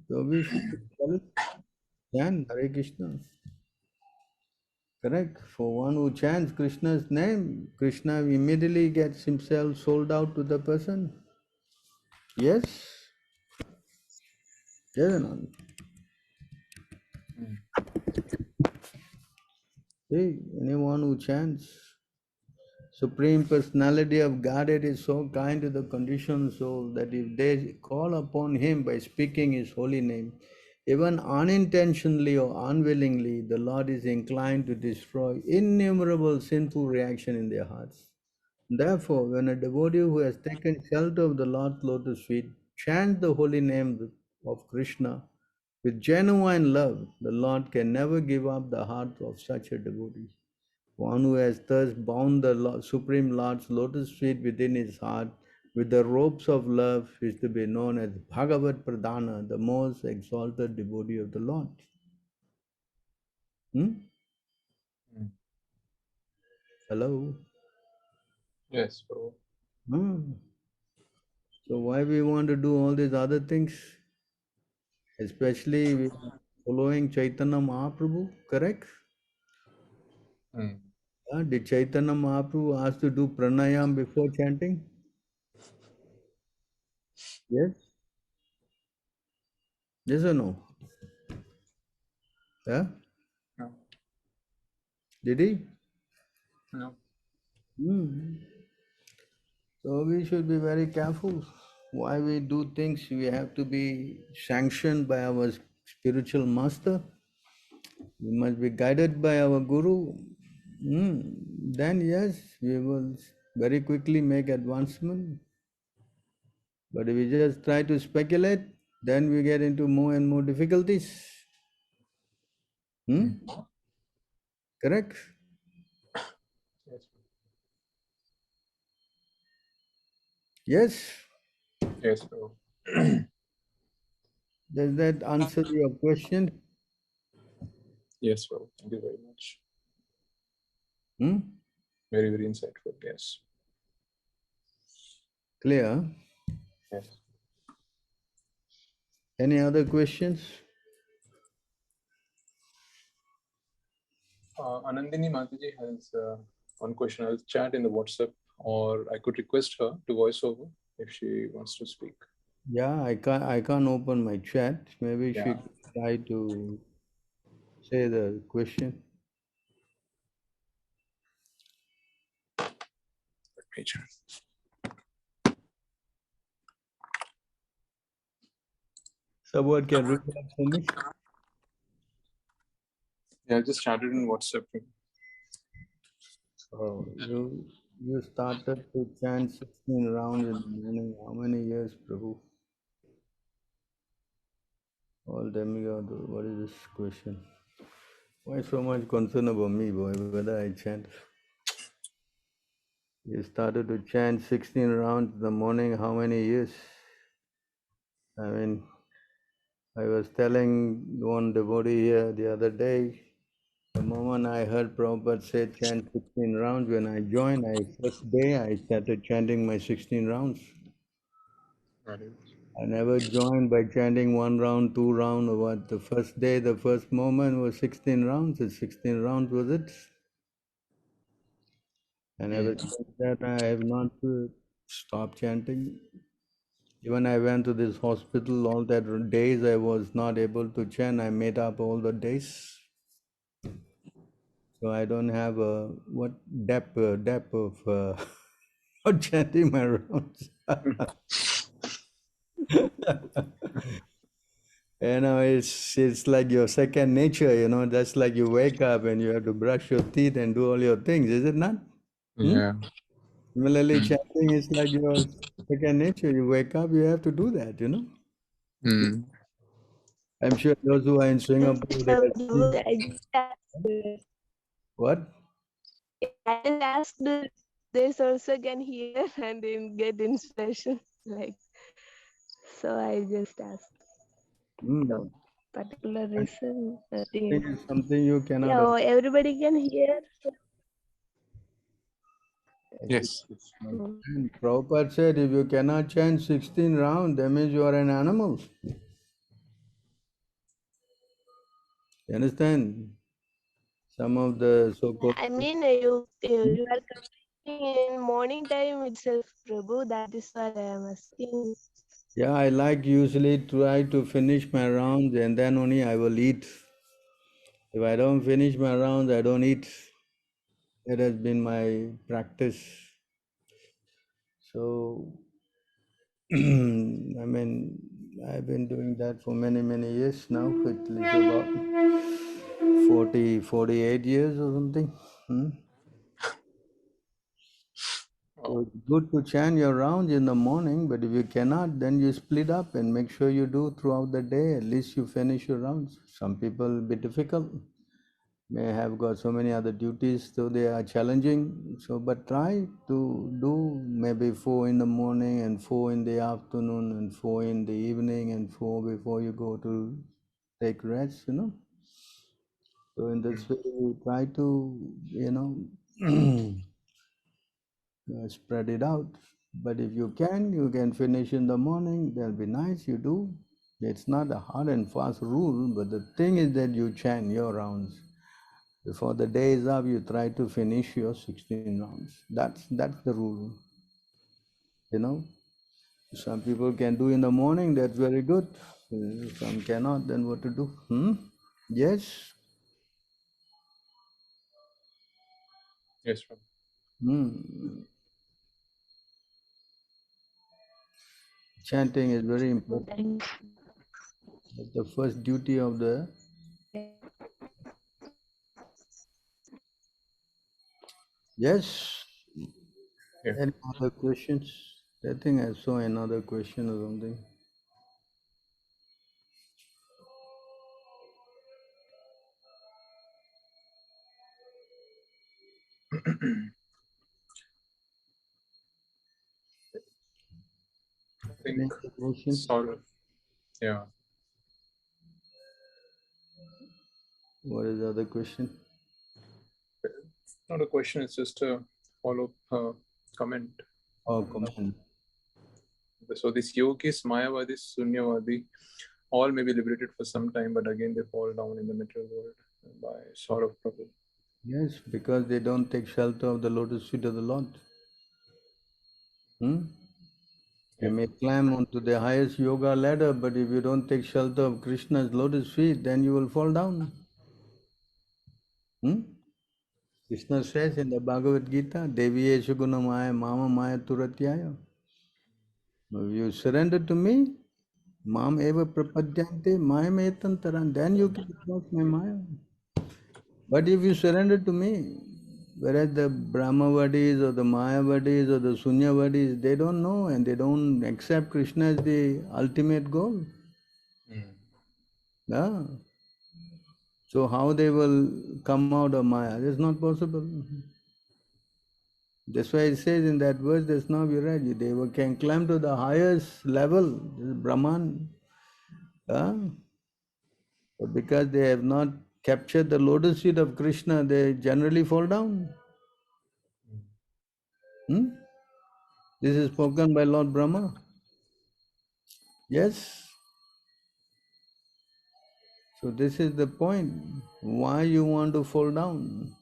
So we should chant Hare Krishna. Correct. For one who chants Krishna's name, Krishna immediately gets himself sold out to the person. Yes? Yes or not? Mm. See, anyone who chants Supreme Personality of Godhead is so kind to the conditioned soul that if they call upon Him by speaking His holy name, even unintentionally or unwillingly, the Lord is inclined to destroy innumerable sinful reaction in their hearts. Therefore, when a devotee who has taken shelter of the Lord's lotus feet chants the holy name of Krishna with genuine love, the Lord can never give up the heart of such a devotee. One who has thus bound the Supreme Lord's lotus feet within his heart with the ropes of love is to be known as Bhagavat Pradhana, the most exalted devotee of the Lord. Hmm? Mm. Hello? Yes, Prabhu. Hmm. So why we want to do all these other things? Especially we are following Chaitanya Mahaprabhu, correct? Mm. Did Chaitanya Mahaprabhu ask to do pranayam before chanting? Yes? Yes or no? Yeah? No. Did he? No. Hmm. So we should be very careful. Why we do things, we have to be sanctioned by our spiritual master. We must be guided by our guru. Hmm. Then yes, we will very quickly make advancement. But if we just try to speculate, then we get into more and more difficulties. Mm. Correct? Yes. Yes. Yes, Prabhu. Does that answer your question? Yes, Prabhu. Thank you very much. Hmm? Very, very insightful. Yes. Clear? Yes. Any other questions? Anandini Mataji has one question. I'll chat in the WhatsApp, or I could request her to voice over if she wants to speak. Yeah, I can't open my chat. Maybe she Yeah. could try to say the question. Let me chat. Someone can read that for me? Yeah, I just chatted in WhatsApp. Oh, you started to chant 16 rounds in the morning. How many years, Prabhu? All demigod, what is this question? Why so much concern about me, boy, whether I chant? You started to chant 16 rounds in the morning, how many years? I mean, I was telling one devotee here the other day, the moment I heard Prabhupada say chant 16 rounds, when I joined, first day I started chanting my 16 rounds. I never joined by chanting 1 round, 2 round, or what. The first day, the first moment was 16 rounds. It's 16 rounds was it? And ever since that, I have not stopped chanting. Even I went to this hospital, all that days I was not able to chant. I made up all the days. So I don't have a depth of not chanting my rounds. It's like your second nature. That's like you wake up and you have to brush your teeth and do all your things, is it not? Yeah. Similarly, Mm. chanting is like your second nature. You wake up, you have to do that. Mm. I'm sure those who are in Singapore, they are seeing. I just asked, What? I just asked this also can hear and then get inspiration. Like, so I just asked. No particular reason. Chanting Nothing. is something you cannot. Yeah, everybody can hear. Yes. Prabhupada said, if you cannot chant 16 rounds, that means you are an animal. You understand? Some of the so-called. I mean, you are completing in morning time itself, Prabhu. That is what I am asking. Yeah, I like usually try to finish my rounds and then only I will eat. If I don't finish my rounds, I don't eat. That has been my practice. So, I mean, I've been doing that for many, many years now, at least about 48 years or something. So it's good to chant your rounds in the morning, but if you cannot, then you split up and make sure you do throughout the day. At least you finish your rounds. Some people will be difficult, may have got so many other duties, so they are challenging. So, but try to do maybe 4 in the morning and 4 in the afternoon and 4 in the evening and 4 before you go to take rest, you know. So in this way, you try to, you know, spread it out. But if you can finish in the morning, that'll be nice, you do. It's not a hard and fast rule, but the thing is that you chant your rounds. Before the day is up, you try to finish your 16 rounds. That's the rule. You know, some people can do in the morning, that's very good. Some cannot, then what to do? Yes? Yes, Prabhu. Hmm. Chanting is very important. It's the first duty of the... Yes? Yeah. Any other questions? I think I saw another question or something. I think Any other questions? sort of, yeah. What is the other question? Not a question, it's just a follow-up comment. Oh, comment. So these yogis, Mayavadis, Sunyavadi, all may be liberated for some time, but again they fall down in the material world by sort of Prabhu. Yes, because they don't take shelter of the lotus feet of the Lord. You may climb onto the highest yoga ladder, but if you don't take shelter of Krishna's lotus feet, then you will fall down. Krishna says in the Bhagavad Gita, Devi Eshuguna Maya Mama Maya Turatyaya. If you surrender to me, Mam eva prapadyante mayam etantaran, then you can cross my Maya. But if you surrender to me, whereas the Brahmavadis or the Mayavadis or the Sunyavadis, they don't know and they don't accept Krishna as the ultimate goal. Yeah. So how they will come out of Maya? It's not possible. That's why it says in that verse, that's not be right. They can climb to the highest level, Brahman. Yeah. But because they have not captured the lotus feet of Krishna, they generally fall down. This is spoken by Lord Brahma. Yes. So this is the point. Why you want to fall down?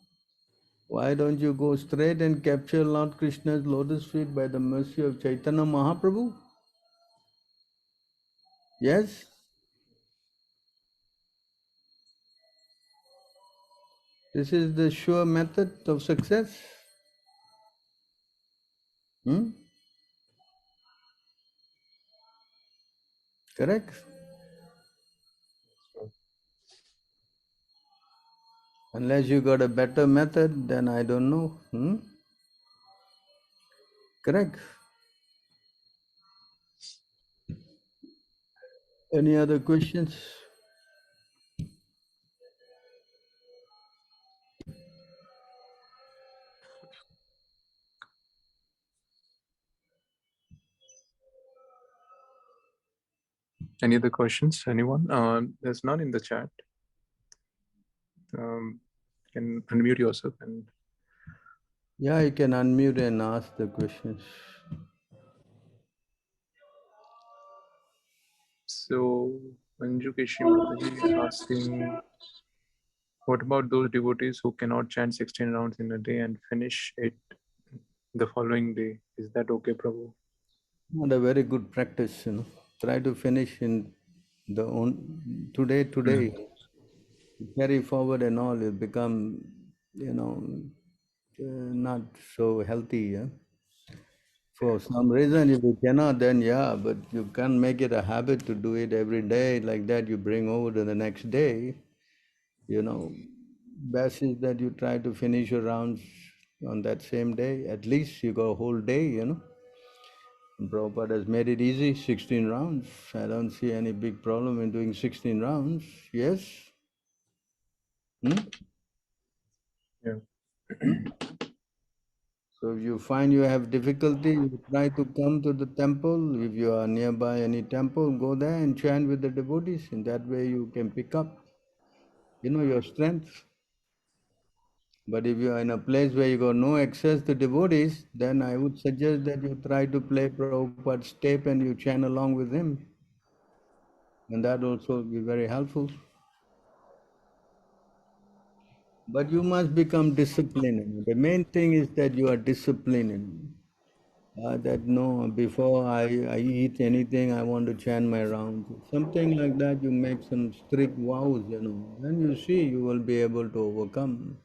Why don't you go straight and capture Lord Krishna's lotus feet by the mercy of Chaitanya Mahaprabhu? Yes. This is the sure method of success. Correct? Unless you got a better method, then I don't know. Correct? Any other questions? Any other questions? Anyone? There's none in the chat. Can unmute yourself and... Yeah, you can unmute and ask the questions. So, Manju Keshi Mataji is asking, what about those devotees who cannot chant 16 rounds in a day and finish it the following day? Is that okay, Prabhu? Not a very good practice, Try to finish in the today. Carry forward and all, it become, not so healthy. Yeah? For some reason, if you cannot, then yeah, but you can't make it a habit to do it every day like that. You bring over to the next day. Best is that you try to finish your rounds on that same day. At least you got a whole day, you know. And Prabhupada has made it easy, 16 rounds. I don't see any big problem in doing 16 rounds. Yes? Hmm? Yeah. Hmm? So if you find you have difficulty, you try to come to the temple. If you are nearby any temple, go there and chant with the devotees. In that way you can pick up, you know, your strength. But if you are in a place where you got no access to devotees, then I would suggest that you try to play Prabhupada's tape and you chant along with him. And that also will be very helpful. But you must become disciplined. The main thing is that you are disciplined. That no, before I eat anything, I want to chant my rounds. Something like that, you make some strict vows, you know. Then you see you will be able to overcome.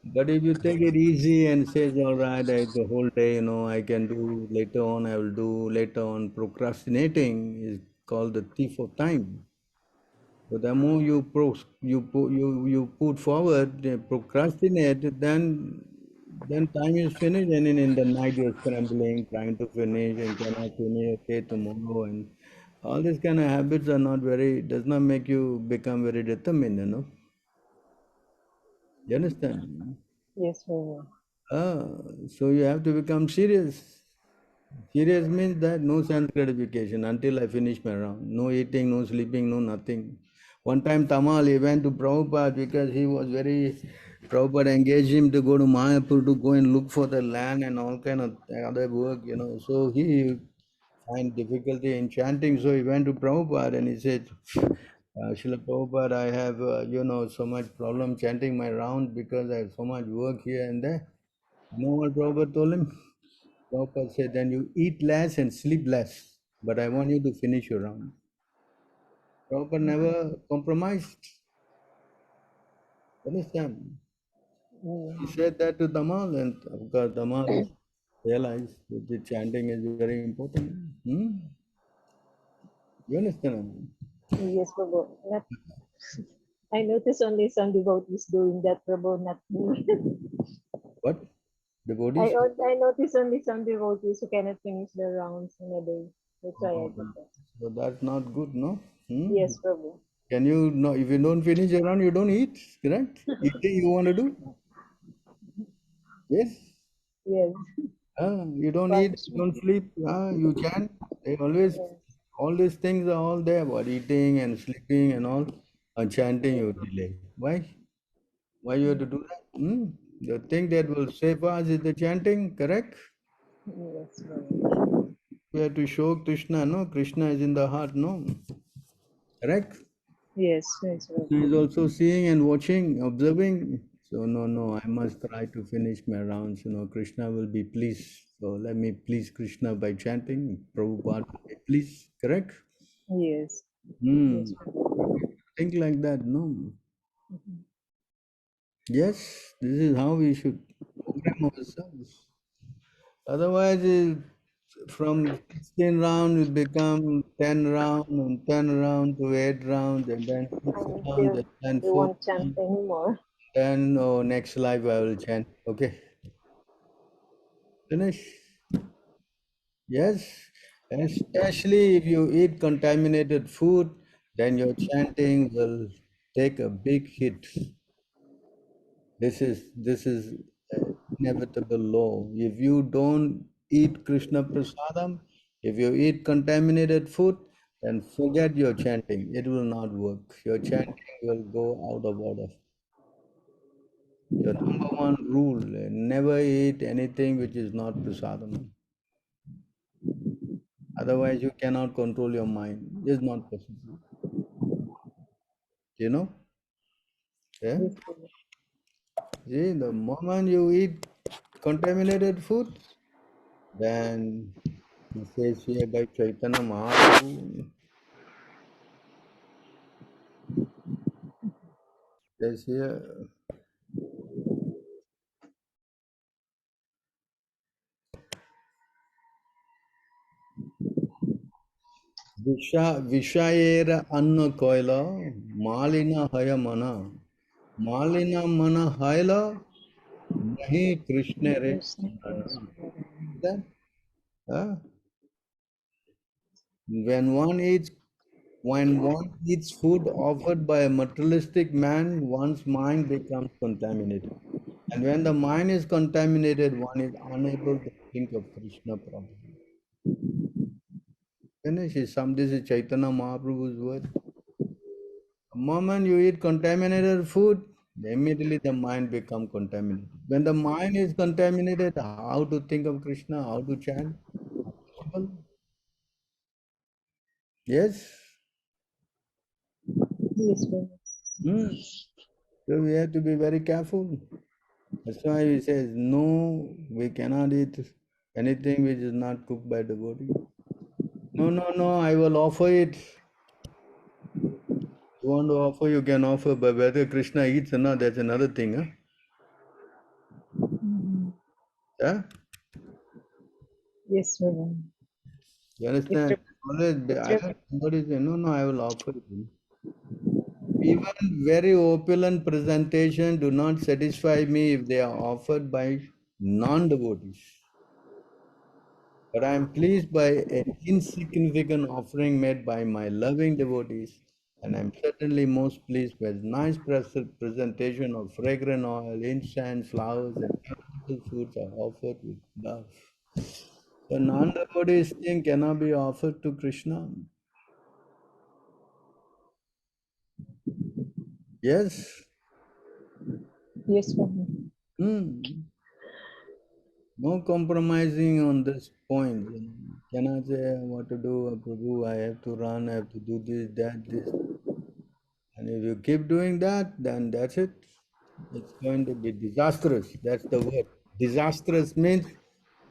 But if you take it easy and says, all right, the whole day, you know, I can do later on, I will do later on, procrastinating is called the thief of time. So the more you put forward, procrastinate, then time is finished, and in the night you're scrambling, trying to finish and cannot finish. Okay, tomorrow, and all these kind of habits are not very, does not make you become very determined, you know. You understand? Yes, Prabhu. Ah, so you have to become serious. Serious means that no sense gratification until I finish my round. No eating, no sleeping, no nothing. One time Tamal, he went to Prabhupada because he was very, Prabhupada engaged him to go to Mayapur to go and look for the land and all kind of other work, you know. So he find difficulty in chanting. So he went to Prabhupada and he said, Srila Prabhupada, I have, you know, so much problem chanting my round because I have so much work here and there. You know what Prabhupada told him? Prabhupada said, then you eat less and sleep less, but I want you to finish your round. Prabhupada never compromised. Understand? He said that to Tamal, and of course Tamal realized that the chanting is very important. You understand? Yes, Prabhu. Not, I notice only some devotees doing that, Prabhu, not me. What? Devotees? I notice only some devotees who cannot finish their rounds in a day. That's why I Oh, did that. so that's not good, no? Yes, Prabhu. Can you, no, if you don't finish your round, you don't eat, correct? Eating you want to do? Yes? Yes. You don't eat, you don't sleep, you can. They always, Yes. all these things are all there, about eating and sleeping and all, and chanting you delay. Why? Why you have to do that? The thing that will save us is the chanting, correct? Yes, Prabhu. We have to show Krishna, no? Krishna is in the heart, no? Correct? Yes, yes, He Prabhu. is also seeing and watching, observing. So no, I must try to finish my rounds. You know, Krishna will be pleased. So let me please Krishna by chanting. Prabhupada will be pleased. Correct? Yes. Hmm. Yes, Prabhu. Think like that, no? Yes, this is how we should program ourselves. Otherwise, from 16 rounds, it become 10 round and 10 round to 8 rounds and then 6 rounds Until and then they 4 won't chant rounds. anymore. Then, oh, next life I will chant. Okay, finish. Yes, especially if you eat contaminated food, then your chanting will take a big hit. This is inevitable law. If you don't eat Krishna prasadam, if you eat contaminated food, then forget your chanting. It will not work. Your chanting will go out of order. Your number one rule: never eat anything which is not prasadam. Otherwise, you cannot control your mind. It's not possible. You know? Yeah? Yes, Prabhu. See, the moment you eat contaminated food, then it says here by Chaitanya Mahaprabhu, says here, Vishayera Anna Koila, Malina Hayamana, Malina Mana Haila, Nahi Krishna re Krishna is Smarana. That, huh? When one eats food offered by a materialistic man, one's mind becomes contaminated. And when the mind is contaminated, one is unable to think of Krishna properly. Finish. This is Chaitanya Mahaprabhu's word. The moment you eat contaminated food, immediately the mind becomes contaminated. When the mind is contaminated, how to think of Krishna, how to chant? Not possible. Yes? Yes, Prabhu. So we have to be very careful. That's why he says, no, we cannot eat anything which is not cooked by devotee. No, I will offer it. You want to offer, you can offer, but whether Krishna eats or not, that's another thing. Huh? Yeah? Yes, Prabhu. You understand? Somebody say, no, I will offer it. Even very opulent presentation do not satisfy me if they are offered by non-devotees. But I am pleased by an insignificant offering made by my loving devotees, and I am certainly most pleased with nice presentation of fragrant oil, incense, flowers, and beautiful foods are offered with love. The non-devotees thing cannot be offered to Krishna. Yes. Yes, Prabhu. No compromising on this point. Cannot say what to do, Prabhu, I have to run, I have to do this, that, this. And if you keep doing that, then that's it. It's going to be disastrous. That's the word. Disastrous means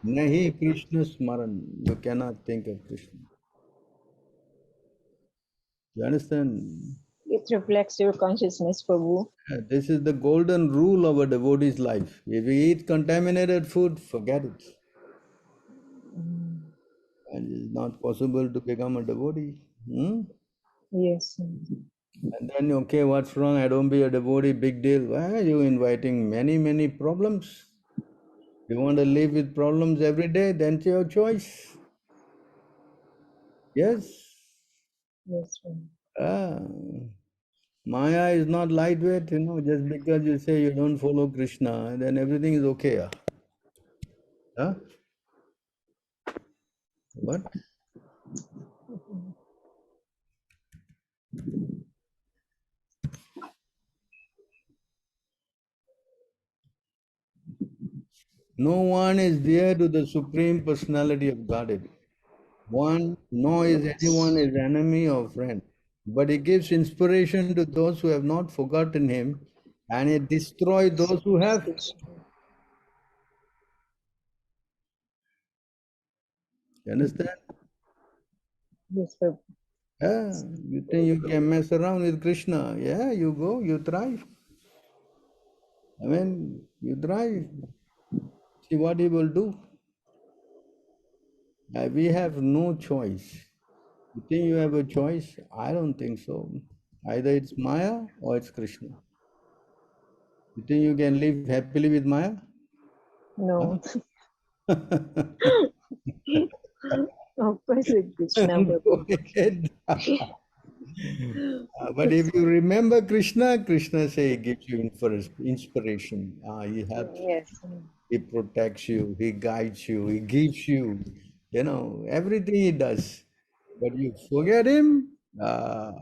Nahi Krishna Smaran. You cannot think of Krishna. You understand? It reflects your consciousness, Prabhu. This is the golden rule of a devotee's life. If you eat contaminated food, forget it. And it's not possible to become a devotee. Yes. And then, okay, what's wrong? I don't be a devotee, big deal. Why are you inviting many problems? You want to live with problems every day, then it's your choice. Yes? Yes, Prabhu. Maya is not lightweight, just because you say you don't follow Krishna, then everything is okay. Huh? What? No one is dear to the Supreme Personality of Godhead. Nor is anyone his enemy or friend. But he gives inspiration to those who have not forgotten him, and he destroys those who have. You understand? Yes, Prabhu. Yeah, you think you can mess around with Krishna? Yeah, you go, you try. I mean, you try. See what he will do. We have no choice. You think you have a choice? I don't think so. Either it's Maya or it's Krishna. You think you can live happily with Maya? No. Huh? Of course, with Krishna, Go Prabhu. ahead. But if you remember Krishna, Krishna say he gives you inspiration. He helps you. Yes. He protects you. He guides you. He gives you. Everything he does. But you forget him. My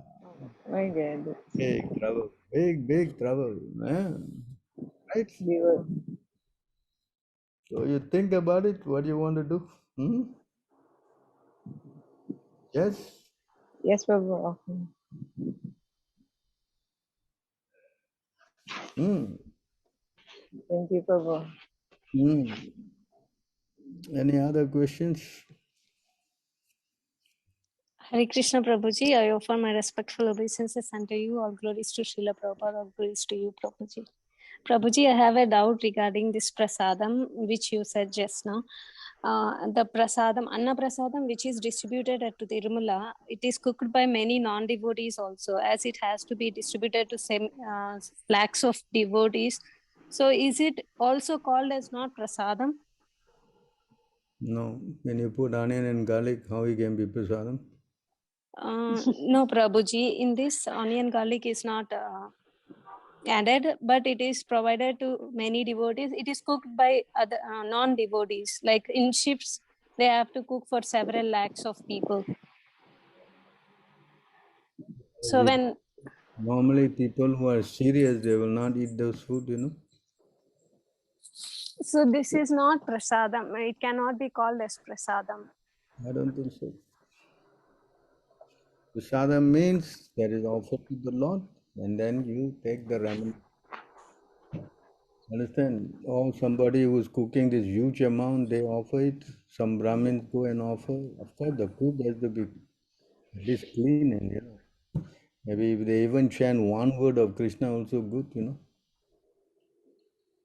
God. Big trouble. Big trouble. Right? We were. So you think about it. What you want to do? Yes. Yes, Prabhu. Okay. Thank you, Prabhu. Any other questions? Hare Krishna Prabhuji, I offer my respectful obeisances unto you. All glories to Srila Prabhupada, all glories to you, Prabhuji. Prabhuji, I have a doubt regarding this prasadam, which you said just now. The prasadam, Anna prasadam, which is distributed at Tirumala, it is cooked by many non-devotees also, as it has to be distributed to lakhs of devotees. So is it also called as not prasadam? No, when you put onion and garlic, how it can be prasadam? No, Prabhuji, in this onion garlic is not added, but it is provided to many devotees. It is cooked by other non-devotees. Like in ships, they have to cook for several lakhs of people. So when Normally people who are serious, they will not eat those food, you know. so this is not prasadam. It cannot be called as prasadam. I don't think so. Prasadam means that is offered to the Lord, and then you take the remnant. Understand? Or somebody who is cooking this huge amount, they offer it. Some Brahmins go and offer. Of course, the food has to be at least clean, and you know, maybe if they even chant one word of Krishna, also good, you know.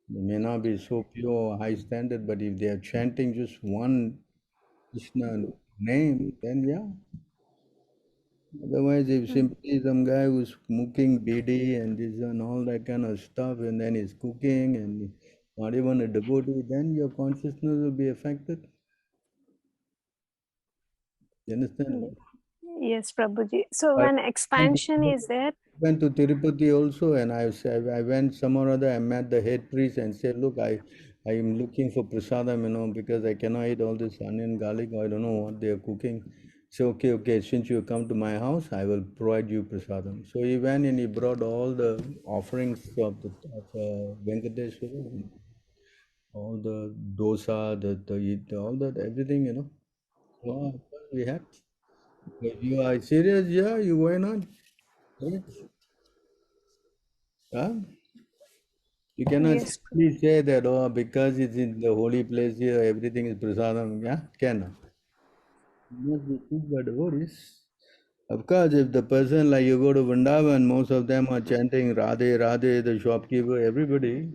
They may not be so pure or high standard, but if they are chanting just one Krishna name, then yeah. Otherwise, if simply some guy who's smoking BD and this and all that kind of stuff, and then he's cooking and not even a devotee, then your consciousness will be affected. You understand? Yes, Prabhuji. So when expansion is there, Went to Tirupati also, and I went some or other. I met the head priest and said, "Look, I am looking for prasadam, you know, because I cannot eat all this onion, garlic. Or I don't know what they are cooking." So okay. Since you come to my house, I will provide you prasadam. So he went and he brought all the offerings of Venkateshwara, all the dosa, all that everything, you know. So we had. If you are serious, yeah, you why not? Yes. Huh? You cannot yes, simply say that, oh, because it's in the holy place here, everything is prasadam. Yeah, cannot. It must be cooked by devotees. Of course, if the person, like you go to Vrindavan, most of them are chanting Radhe, Radhe, the shopkeeper, everybody.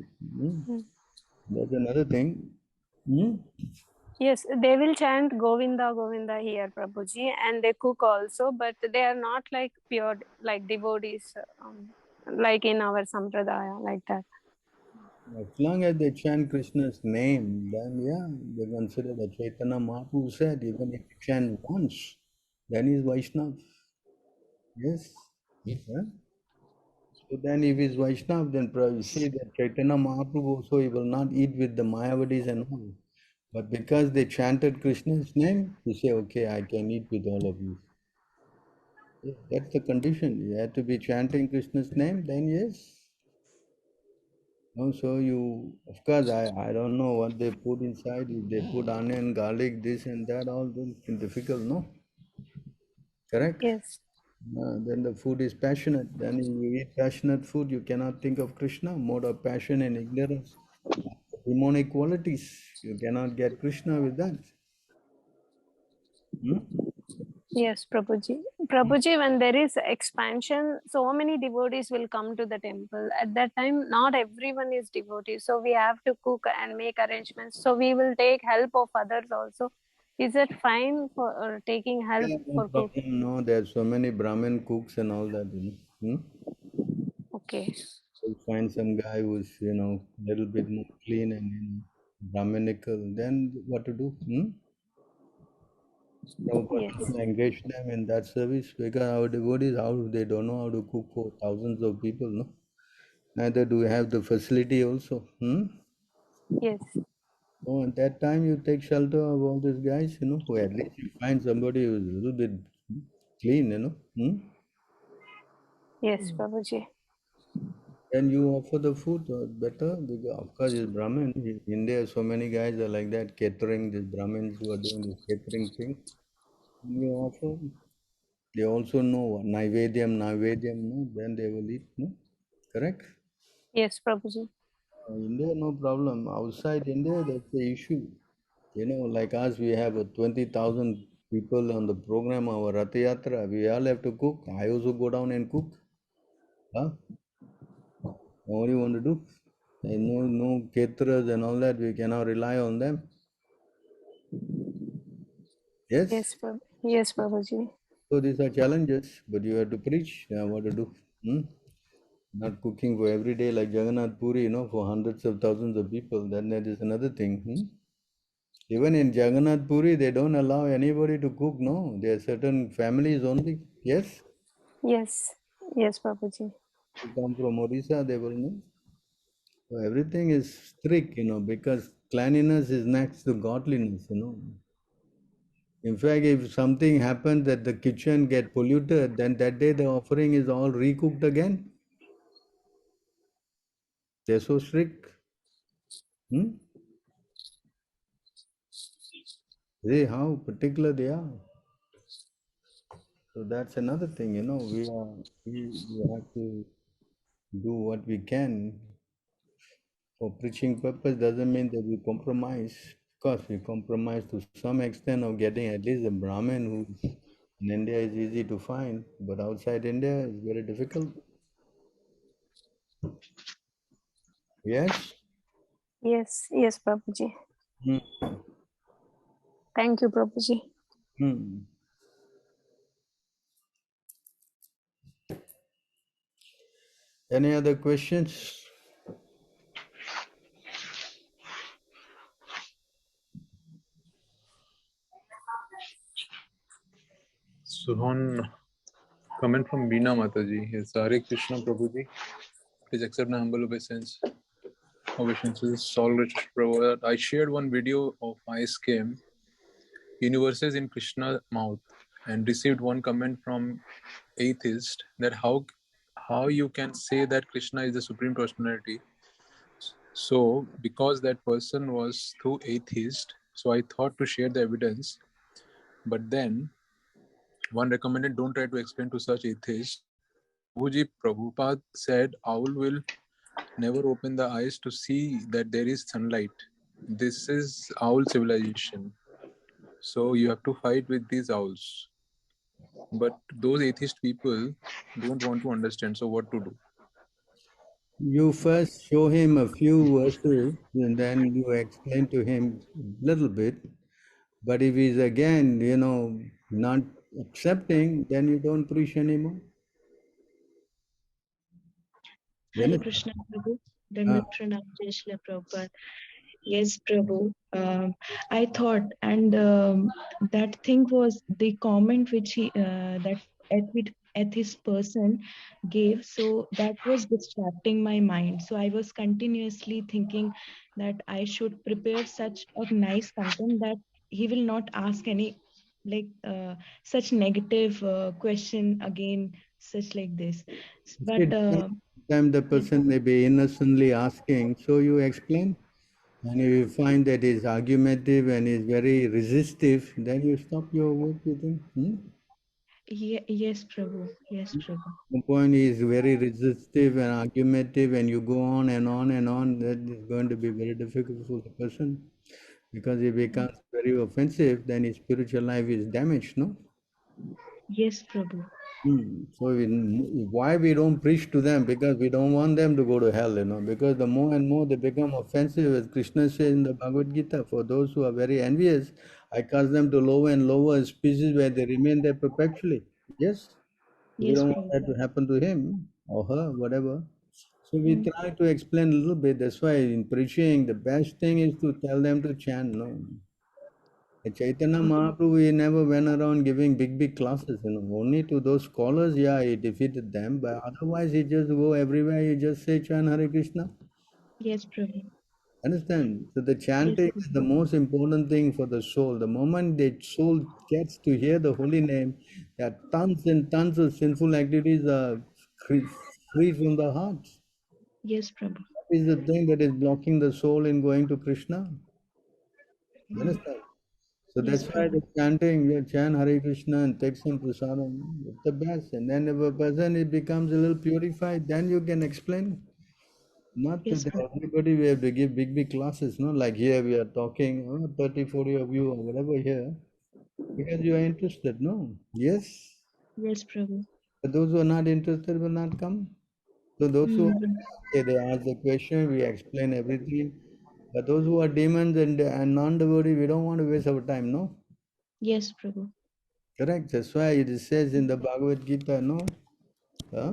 That's another thing. Hmm? yes, they will chant Govinda, Govinda here, Prabhuji, and they cook also, but they are not like pure, like devotees, like in our sampradaya, like that. As long as they chant Krishna's name, then yeah, they consider that Chaitanya Mahaprabhu said, even if you chant once, then he's Vaishnava. Yes. Yeah. So then if he's Vaishnava, then you see that Chaitanya Mahaprabhu also, he will not eat with the Mayavadis and all. But because they chanted Krishna's name, he say, okay, I can eat with all of you. Yeah, that's the condition. You have to be chanting Krishna's name, then yes. So you, of course, I don't know what they put inside. If they put onion, garlic, this and that, all those difficult, no? Correct? Yes, Then the food is passionate. Then you eat passionate food, you cannot think of Krishna. Mode of passion and ignorance, demonic qualities. You cannot get Krishna with that. Hmm? yes, Prabhuji. Prabhuji, when there is expansion, so many devotees will come to the temple. At that time, not everyone is devotee, so we have to cook and make arrangements. So we will take help of others also. Is it fine for taking help Yeah, no for cook? problem. No, there's so many Brahmin cooks and all that. You know. Okay. You find some guy who's, you know, a little bit more clean and Brahminical, then what to do? Yes. Prabhupada engage them in that service because our devotees, how they don't know how to cook for thousands of people, no? Neither do we have the facility also. Yes. So at that time you take shelter of all these guys, you know, who at least you find somebody who's a little bit clean, you know. Yes, Prabhuji. Then you offer the food better because of course it's Brahmin. In India so many guys are like that, catering, these Brahmins who are doing this catering thing. You offer, they also know what Naivedyam, no? Then they will eat, no? Correct? Yes, Prabhuji. India, no problem. Outside India, that's the issue. You know, like us, we have 20,000 people on the program, our Rath Yatra. We all have to cook. I also go down and cook. Huh? What do you want to do? And no caterers and all that. We cannot rely on them. Yes? Yes, Prabhuji. So these are challenges, but you have to preach. What to do? Not cooking for every day like Jagannath Puri, for hundreds of thousands of people. Then that is another thing. Even in Jagannath Puri, they don't allow anybody to cook, no. There are certain families only. Yes? Yes. Yes, Prabhuji. Who come from Odisha, they will know. So everything is strict, because cleanliness is next to godliness. In fact, if something happens that the kitchen get polluted, then that day the offering is all recooked again. They're so strict. See how particular they are. So that's another thing, we have to do what we can. For preaching purpose doesn't mean that we compromise. Of course, we compromise to some extent of getting at least a Brahmin who in India is easy to find, but outside India it's very difficult. Yes? Yes. Yes, Prabhuji. Hmm. Thank you, Prabhuji. Hmm. Any other questions? So on comment from Veena Mataji is Hare Krishna Prabhuji. Please accept my humble obeisances. All Krishna Prabhu. I shared one video of ISKM Universes in Krishna Mouth and received one comment from atheist that how you can say that Krishna is the supreme personality. So because that person was through atheist, so I thought to share the evidence. But then one recommended don't try to explain to such atheists. Prabhuji Prabhupada said owl will never open the eyes to see that there is sunlight. This is owl civilization. So you have to fight with these owls. But those atheist people don't want to understand. So what to do? You first show him a few verses and then you explain to him a little bit. But if he's again, not accepting, then you don't preach anymore. Hare Krishna Prabhu. Dandavat Pranam Jai Shri Prabhupada. Yes, Prabhu. I thought, and that thing was the comment which that atheist person gave. So that was distracting my mind. So I was continuously thinking that I should prepare such a nice content that he will not ask any like such negative question again, such like this. But Sometimes the person may be innocently asking, so you explain. And if you find that he's argumentative and is very resistive, then you stop your work with him. yes, Prabhu. Yes, Prabhu. The point is very resistive and argumentative, and you go on and on and on, that is going to be very difficult for the person. Because if he becomes very offensive, then his spiritual life is damaged, no? Yes, Prabhu. So why we don't preach to them? Because we don't want them to go to hell, because the more and more they become offensive, as Krishna says in the Bhagavad Gita, for those who are very envious, I cast them to lower and lower species where they remain there perpetually. Yes? We Yes, don't want Prabhu. that to happen to him or her, whatever. So we try to explain a little bit. That's why in preaching, the best thing is to tell them to chant, no? Chaitanya Mahaprabhu, he never went around giving big classes, Only to those scholars, yeah, he defeated them. But otherwise, he just go everywhere, he just say chant Hare Krishna. Yes, Prabhu. Understand? So the Yes, chanting is the Prabhu. most important thing for the soul. The moment the soul gets to hear the holy name, there are tons and tons of sinful activities are free from the heart. Yes, Prabhu. That is the thing that is blocking the soul in going to Krishna. You understand? So Yes, that's why Prabhu. the chanting, we chant Hare Krishna and take some prasadam, it's the best. And then if a person it becomes a little purified, then you can explain. Not to Yes, Prabhu. everybody we have to give big classes, no? Like here we are talking, 30, 40 of you or whatever here, because you are interested, no? Yes. Yes, Prabhu. But those who are not interested will not come. So those who are, Mm. okay, they ask the question, we explain everything. But those who are demons and non-devotee, we don't want to waste our time, no? Yes, Prabhu. Correct. That's why it says in the Bhagavad Gita, no? Huh?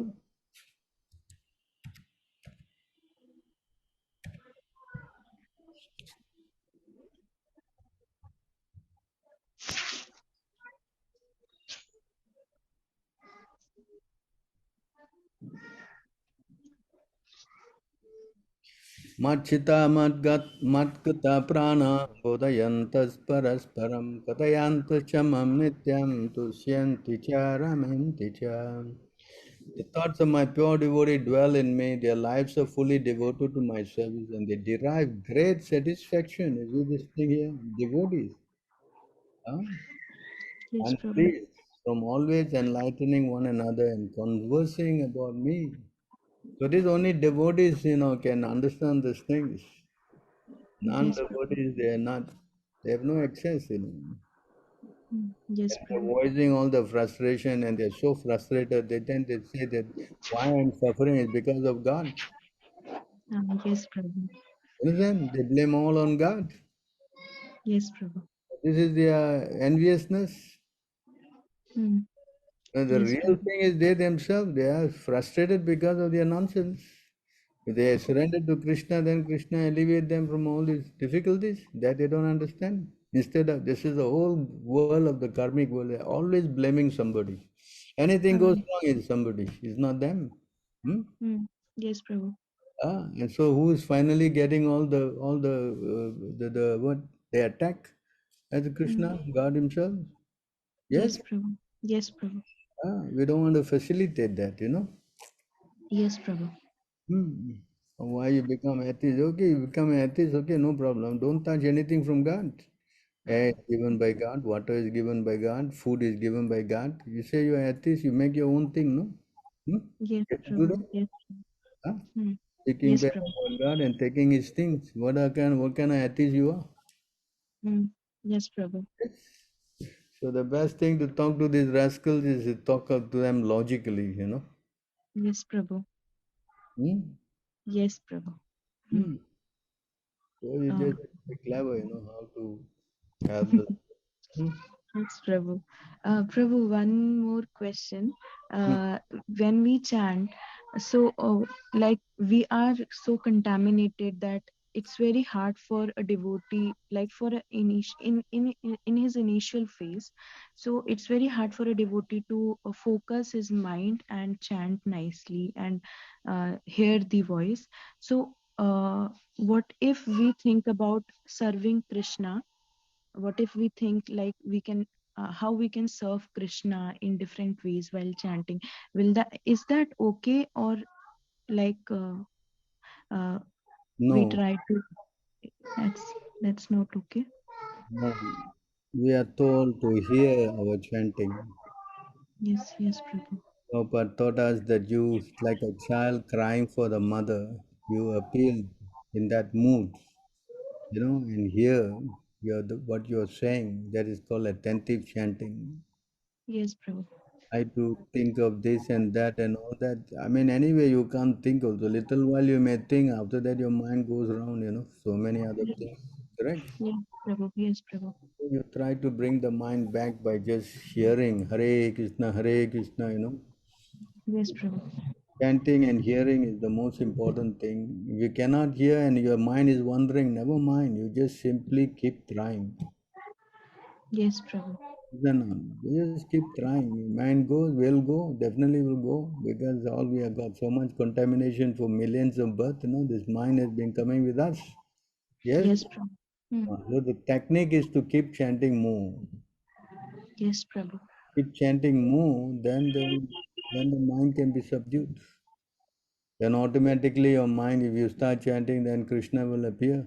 Machita matkata prana bodayantas parasparam katayantas chamam nityam tusyanti charamanti cha. The thoughts of my pure devotee dwell in me, their lives are fully devoted to my service and they derive great satisfaction. Is it this thing here? Devotees. Huh? Yes, And Prabhu. pleased from always enlightening one another and conversing about me. So it is only devotees, can understand these things. Yes, Prabhu. Non-devotees, they have no access, Yes, And they're Prabhu. voicing all the frustration and they're so frustrated, they tend to say that why I'm suffering is because of God. Yes, Prabhu. Understand? They blame all on God. Yes, Prabhu. This is their enviousness. Hmm. And the Yes, real Prabhu. thing is they themselves, they are frustrated because of their nonsense. If they surrender to Krishna, then Krishna alleviate them from all these difficulties that they don't understand. Instead of, this is the whole world of the karmic world, they're always blaming somebody. Anything goes Um, wrong is somebody, it's not them. Hmm? hmm. Yes, Prabhu. And so who is finally getting the what they attack as Hmm. Krishna, God Himself? Yes, Yes? Prabhu. Yes, Prabhu. We don't want to facilitate that. Yes, Prabhu. Hmm. Why you become atheist? Okay, you become an atheist, okay, no problem. Don't touch anything from God. Air is given by God, water is given by God, food is given by God. You say you're atheist, you make your own thing, no? Hmm? Yes, You have to do Prabhu. that? Yes. Huh? Hmm. Taking Yes, back Prabhu. our God and taking His things. What kind of atheist you are? Hmm. Yes, Prabhu. So the best thing to talk to these rascals is to talk to them logically. Yes, Prabhu. Hmm? Yes, Prabhu. Hmm. Hmm. So you Uh, just be clever, how to help them. Hmm? Yes, Prabhu. Prabhu, one more question. Hmm. When we chant, so like we are so contaminated that it's very hard for a devotee, like for a in his initial phase. So it's very hard for a devotee to focus his mind and chant nicely and hear the voice. So, what if we think about serving Krishna? What if we think like we can how we can serve Krishna in different ways while chanting? Will that is that okay, or like uh, we No, try to that's that's not okay? no. We are told to hear our chanting. Yes, yes, Prabhu. Prabhupada taught us that you, like a child crying for the mother, you appeal in that mood, and hear what you're saying. That is called attentive chanting. Yes, Prabhu. I to think of this and that and all that. I mean, anyway, you can't think of the little while you may think. After that, your mind goes around. So many other things. Correct. Yes, Prabhu. Yes, Prabhu. You try to bring the mind back by just hearing Hare Krishna, Hare Krishna. Yes, Prabhu. Chanting and hearing is the most important thing. If you cannot hear and your mind is wandering, never mind. You just simply keep trying. Yes, Prabhu. Then you just keep trying. Your mind goes, will go, definitely will go, because all we have got so much contamination for millions of births. This mind has been coming with us. Yes. Yes, Prabhu. Hmm. So the technique is to keep chanting more. Yes, Prabhu. Keep chanting more, then the mind can be subdued. Then automatically your mind, if you start chanting, then Krishna will appear.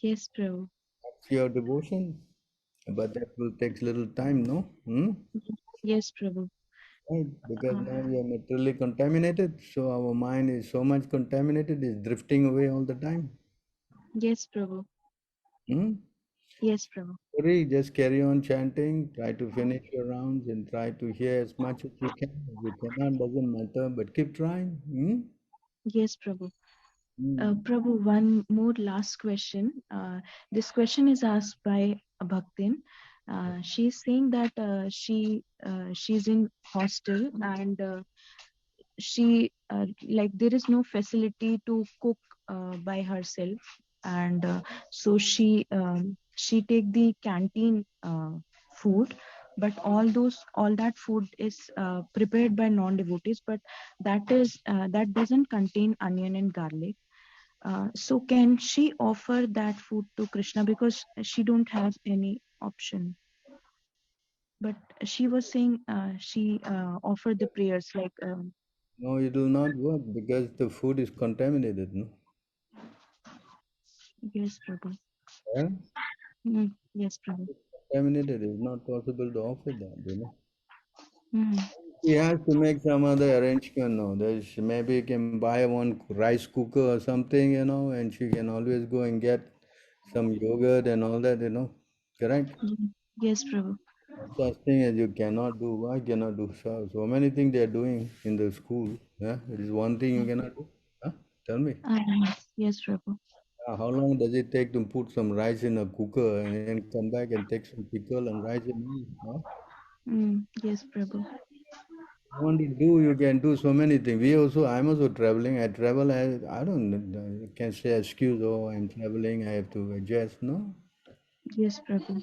Yes, Prabhu. That's your devotion. But that will take little time, no? Hmm? Yes, Prabhu. Right? Because Uh, now we are materially contaminated. So our mind is so much contaminated, it's drifting away all the time. yes, Prabhu. Hmm? Yes, Prabhu. Sorry, just carry on chanting, try to finish your rounds and try to hear as much as you can. If you cannot, doesn't matter, but keep trying. Hmm? Yes, Prabhu. Hmm. Prabhu, one more last question. This question is asked by Bhaktin. She's saying that she's in hostel and she like there is no facility to cook by herself, and so she take the canteen food, but all that food is prepared by non devotees, but that doesn't contain onion and garlic. So can she offer that food to Krishna because she don't have any option? But she was saying she offered the prayers like. No, it will not work because the food is contaminated. No. Yes, Prabhu. Yeah? Yes, Prabhu. Contaminated. It's not possible to offer that. You know. Mm. She has to make some other arrangement. No, there's maybe you can buy one rice cooker or something. You know, and she can always go and get some yogurt and all that. You know, correct? Yes, Prabhu. Such thing as you cannot do. Why cannot do? So many things they are doing in the school. Yeah, it is one thing you cannot do. Huh? Tell me. Yes, Prabhu. How long does it take to put some rice in a cooker and then come back and take some pickle and rice and eat? Huh? Yes, Prabhu. You want to do, you can do so many things. I'm also traveling. I travel. I don't can say excuse. Oh, I'm traveling. I have to adjust. No. Yes, Prabhu.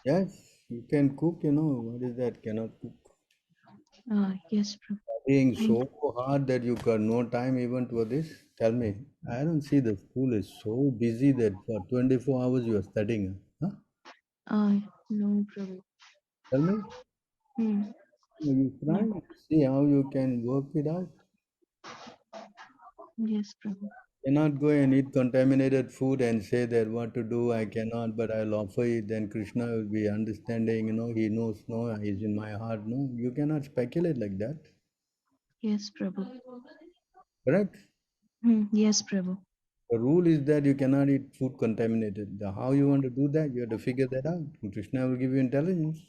Yes, you can cook. You know what is that? Cannot cook. Yes, Prabhu. Being so hard that you got no time even for this? Tell me. I don't see the school is so busy that for 24 hours you are studying. Huh? No, Prabhu. Tell me. You try No. see how you can work it out. Yes, Prabhu. Cannot go and eat contaminated food and say that what to do, I cannot, but I'll offer it. Then Krishna will be understanding, you know, he knows, no, he's in my heart. No, you cannot speculate like that. Yes, Prabhu. Correct? Yes, Prabhu. The rule is that you cannot eat food contaminated. How you want to do that, you have to figure that out. And Krishna will give you intelligence.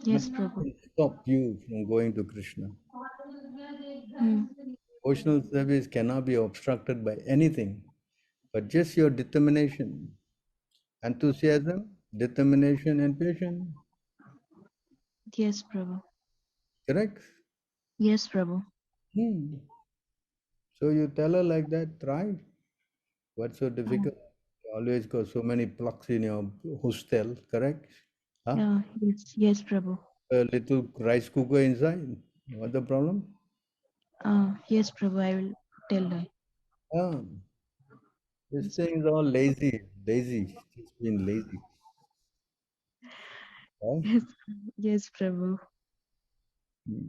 Yes, Nothing Prabhu. can stop you from going to Krishna. Mm. Devotional service cannot be obstructed by anything, but just your determination, enthusiasm, determination, and patience. Yes, Prabhu. Correct? Yes, Prabhu. So you tell her like that, try. What's so difficult? You always got so many plugs in your hostel, correct? Huh? Yes, yes, Prabhu. A little rice cooker inside. What's the problem? Yes, Prabhu. I will tell her. This Yes, thing is all lazy, just being lazy. Right? yes, yes, Prabhu.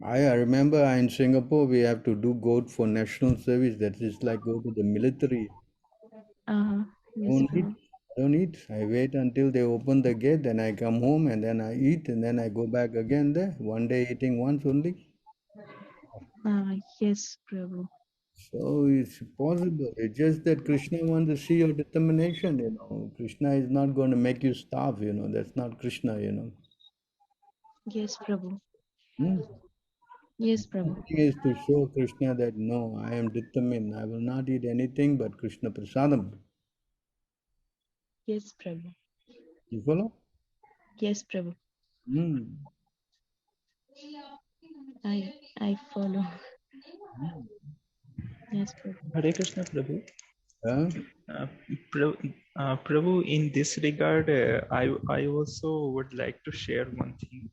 I remember in Singapore we have to do go for national service. That is like go to the military. Yes, Prabhu. Don't eat. I wait until they open the gate, then I come home and then I eat and then I go back again there. One day eating once only. Yes, Prabhu. So it's possible. It's just that Krishna wants to see your determination, you know. Krishna is not going to make you starve, you know. That's not Krishna, you know. Yes, Prabhu. Hmm? Yes, The Prabhu. thing is to show Krishna that no, I am determined. I will not eat anything but Krishna prasadam. Yes, Prabhu. You follow? Yes, Prabhu. Hmm. I follow. Yes, Prabhu. Hare Krishna, Prabhu. Huh? Prabhu, in this regard, I also would like to share one thing.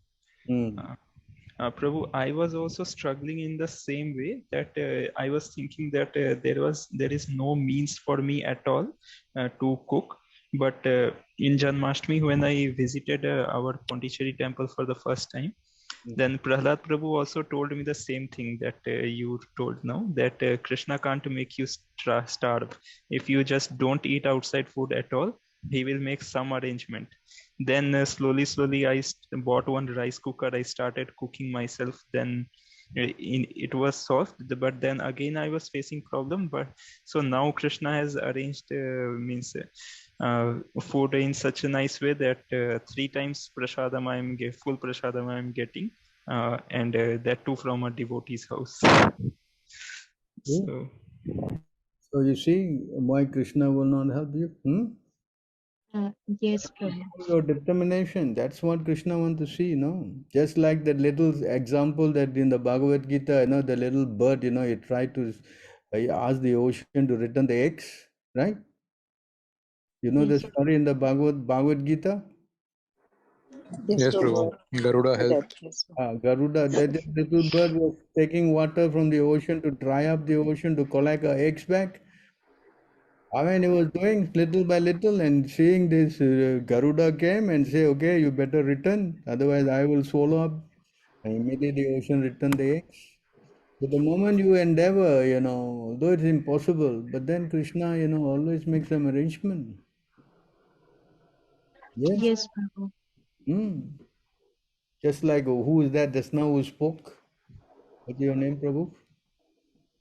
Prabhu, I was also struggling in the same way that I was thinking that there is no means for me at all to cook. But in Janmashtami, when I visited our Pondicherry temple for the first time, then Prahlad Prabhu also told me the same thing that you told now, that Krishna can't make you starve. If you just don't eat outside food at all, he will make some arrangement. Then slowly I bought one rice cooker. I started cooking myself. Then it was solved, but then again I was facing problem. But so now Krishna has arranged food in such a nice way that 3 times prasadam full prasadam I am getting, and that too from a devotee's house. So you see why Krishna will not help you? Yes, Prabhu. Your determination. That's what Krishna wants to see, no? Just like the little example that in the Bhagavad Gita, you know, the little bird, you know, he tried to ask the ocean to return the eggs, right? You know the story in the Bhagavad Gita? Yes, Prabhu. Garuda helped. Garuda, that little bird was taking water from the ocean to dry up the ocean to collect her eggs back. I mean, he was doing little by little and seeing this Garuda came and say, okay, you better return, otherwise I will swallow up. And immediately the ocean returned the eggs. So the moment you endeavor, although it's impossible, but then Krishna, always makes some arrangement. Yes. Yes, Prabhu. Hmm. Just like, who is that just now who spoke? What's your name, Prabhu?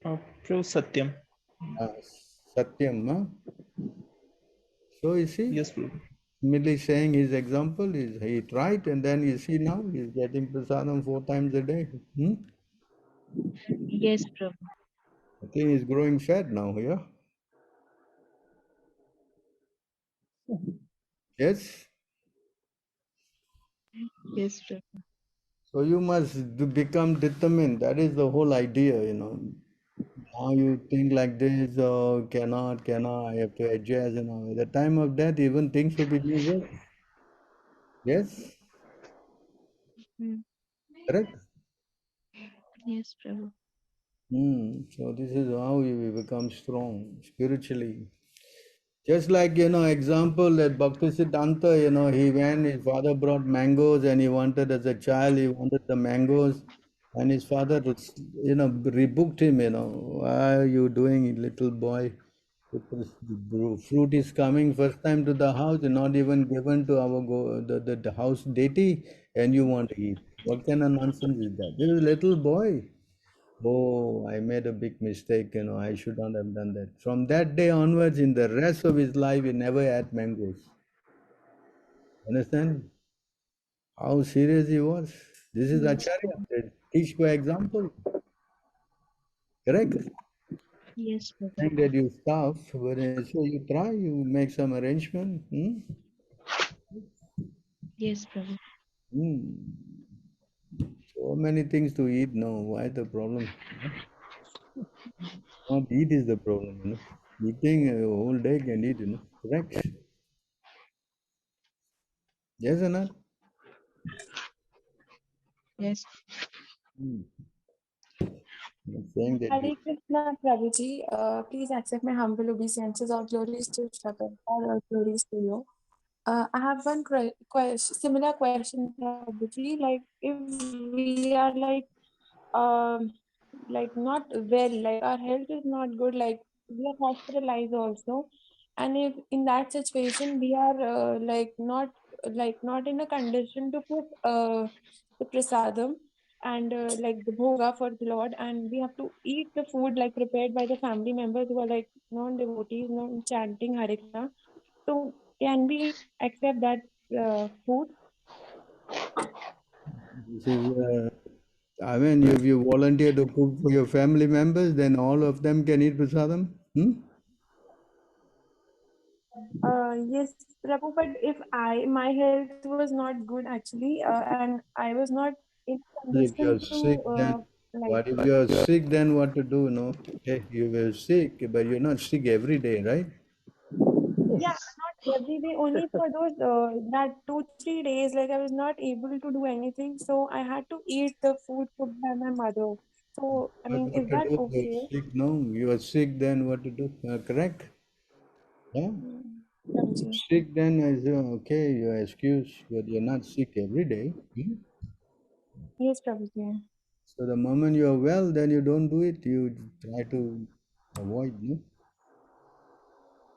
Prabhu Satyam. Uh, Satyam, huh? So you see, Yes, Prabhu. merely saying his example is he tried, and then you see now he's getting prasadam 4 times a day. Yes, Prabhu. I think he's growing fat now, yeah? Yes? Yes, Prabhu. So you must become determined. That is the whole idea. Now you think like this, oh, cannot, I have to adjust. At the time of death, even things will be new worse. Yes? Mm. Correct? Yes, Prabhu. So this is how you become strong spiritually. Just like, example that Bhaktisiddhanta, he went, his father brought mangoes and he wanted, as a child, he wanted the mangoes. And his father, rebuked him, why are you doing, little boy? The fruit is coming first time to the house, not even given to our the house deity, and you want to eat. What kind of nonsense is that? This is a little boy. Oh, I made a big mistake, I should not have done that. From that day onwards, in the rest of his life, he never had mangoes. Understand how serious he was? This is Yes, Acharya. Prabhu. They teach by example. Correct? Yes, Prabhu. Saying that you starve, so you try, you make some arrangement. Yes, Prabhu. Hmm. So many things to eat now. Why the problem? Not eat is the problem. Eating a whole day can eat. Correct? Yes or not? Yes. Hmm. I'm saying that Hare Krishna, Prabhuji. Please accept my humble obeisances. All glories to Shraddha, all glories to you. I have one similar question, Prabhuji. Like, if we are like not well, like our health is not good, like we are hospitalized also, and if in that situation we are not in a condition to put the prasadam and like the bhoga for the Lord, and we have to eat the food like prepared by the family members who are like non-devotees, non chanting Hare Krishna. So can we accept that food? this is, I mean, if you volunteer to cook for your family members, then all of them can eat prasadam. Yes, Prabhu, but if my health was not good actually, and I was not in If condition you're to sick, then like. what? If you're sick, then what to do? No, okay, you were sick, but you're not sick every day, right? Yeah, not every day, only for those that 2-3 days, like I was not able to do anything, so I had to eat the food cooked by my mother. So, I But mean, what is to that do? You're okay? sick. No, you are sick. Then what to do? Correct? Yeah. Prabhuji? Sick, then I say, okay, your excuse, but you're not sick every day. Yes, Prabhuji. So the moment you are well, then you don't do it. You try to avoid.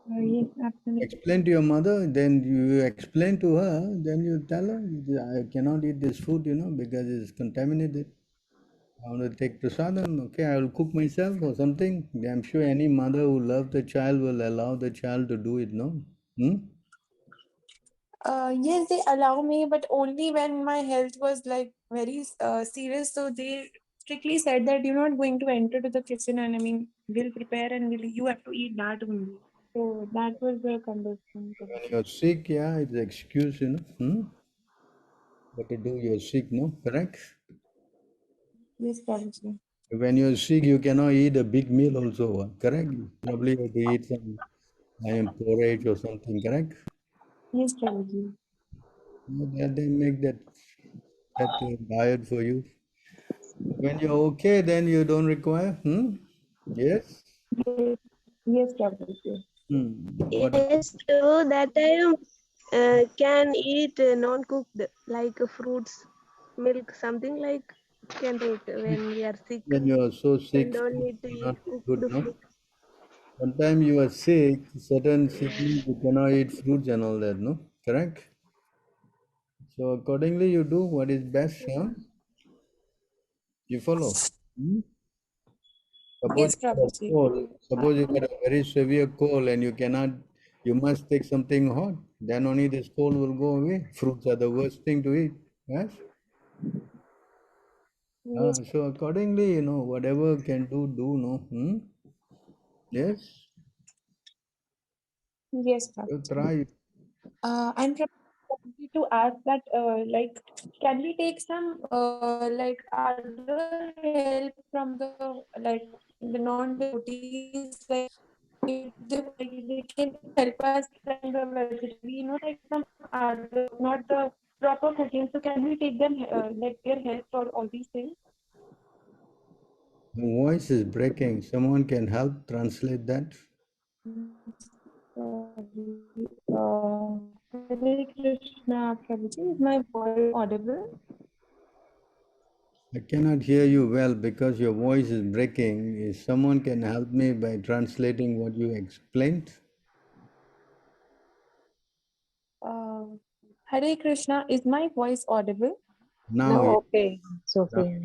Yes, absolutely. Explain to your mother, then you explain to her, then you tell her, I cannot eat this food, because it's contaminated. I want to take prasadam, okay, I will cook myself or something. I'm sure any mother who loves the child will allow the child to do it, no? Yes, they allow me, but only when my health was like very serious. So they strictly said that you're not going to enter to the kitchen, and I mean, we'll prepare and you have to eat that only. So that was the condition. When you're sick, yeah, it's an excuse, What to do, you're sick, no? Correct? Yes, Prabhuji. When you're sick, you cannot eat a big meal also, correct? You probably have to eat some porridge or something, correct? Yes, Prabhuji. That they make that diet for you. When you're okay, then you don't require. Yes. Yes, yes, Prabhuji. What Yes, true. That time can eat non-cooked like fruits, milk, something like can take when we are sick. when you are so Then sick, don't food need to will eat not be good, cooked no? food. Sometimes you are sick, certain sickness you cannot eat fruits and all that, no? Correct? So accordingly you do what is best, huh? You follow. Hmm? Suppose Yes, you got a Prabhuji. cold, suppose you got a very severe cold and you cannot, you must take something hot. Then only this cold will go away. Fruits are the worst thing to eat. Yes? Yes, So accordingly, whatever can do, no? Yes? yes, So Prabhuji. try. And Prabhuji, to ask that, like, can we take some, like, other help from the non-devotees, like, if they can help us cutting the vegetable, like some other, not the proper cooking. So can we take them, like, their help for all these things? The voice is breaking. Someone can help translate that? Sorry. Hare Krishna, Prabhuji. Is my voice audible? I cannot hear you well because your voice is breaking. If someone can help me by translating what you explained? Uh, Hare Krishna, is my voice audible? Now, Now, okay. It's now okay.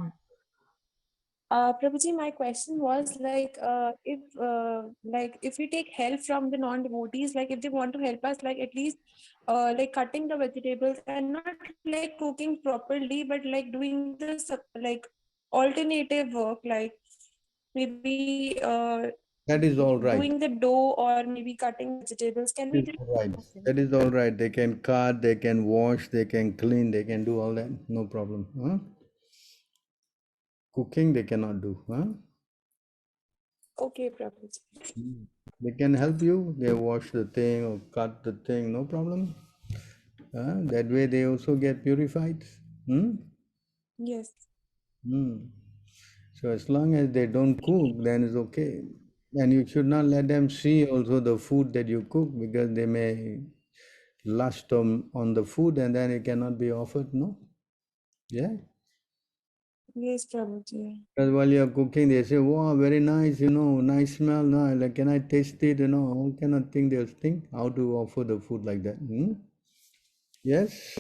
Prabhuji, my question was like, if we take help from the non-devotees, like if they want to help us, like at least, like cutting the vegetables and not like cooking properly, but like doing the like alternative work, like maybe that is all doing right. the dough or maybe cutting the vegetables. Can we That do? is all right. Okay. That is all right. They can cut, they can wash, they can clean, they can do all that. No problem. Huh? Cooking they cannot do. Huh? Okay, Prabhuji. They can help you. They wash the thing or cut the thing. No problem. That way they also get purified. Hmm? Yes. Hmm. So as long as they don't cook, then it's okay. And you should not let them see also the food that you cook because they may lust on the food and then it cannot be offered, no? Yeah? Yes, Prabhuji. Because while you're cooking, they say, wow, very nice, nice smell. No, like, can I taste it? All kind of thing they'll think how to offer the food like that. Yes?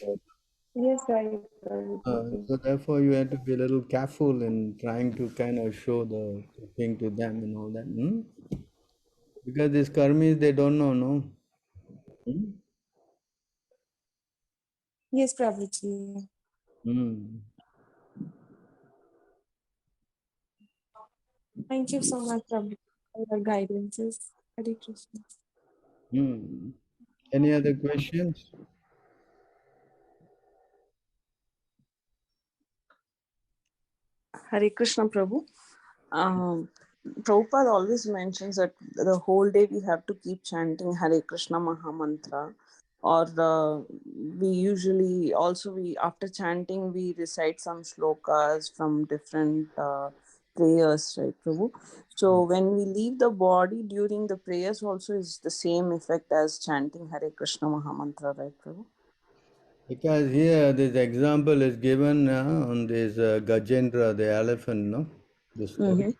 Yes, right, Prabhuji. So therefore you have to be a little careful in trying to kind of show the thing to them and all that. Because these karmis, they don't know, no? Hmm? Yes, Prabhuji. Hmm. Thank you so much, Prabhuji, for your guidances. Hare Krishna. Hmm. Any other questions? Hare Krishna Prabhu. Prabhupada always mentions that the whole day we have to keep chanting Hare Krishna Maha Mantra, or we usually also we after chanting we recite some shlokas from different prayers, right, Prabhu? So when we leave the body during the prayers, also is the same effect as chanting Hare Krishna Maha Mantra, right, Prabhu? Because here this example is given on this Gajendra, the elephant, no? The story.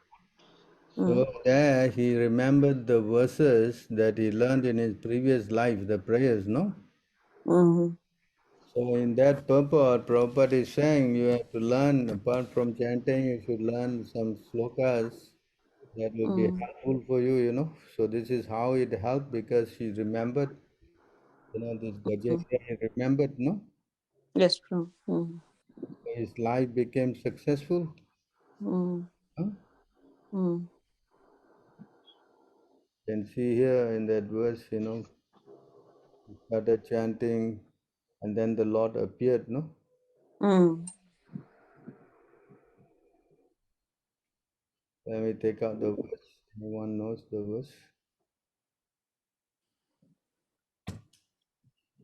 So there he remembered the verses that he learned in his previous life, the prayers, no? Mm-hmm. So in that purport, Prabhupada is saying you have to learn, apart from chanting, you should learn some slokas that will be helpful for you. So this is how it helped because he remembered, this Gajendra, he remembered, no? Yes, Prabhu. Mm-hmm. His life became successful. Mm-hmm. Huh? Mm-hmm. You can see here in that verse, he started chanting and then the Lord appeared, no? Mm-hmm. Let me take out the verse. Anyone knows the verse?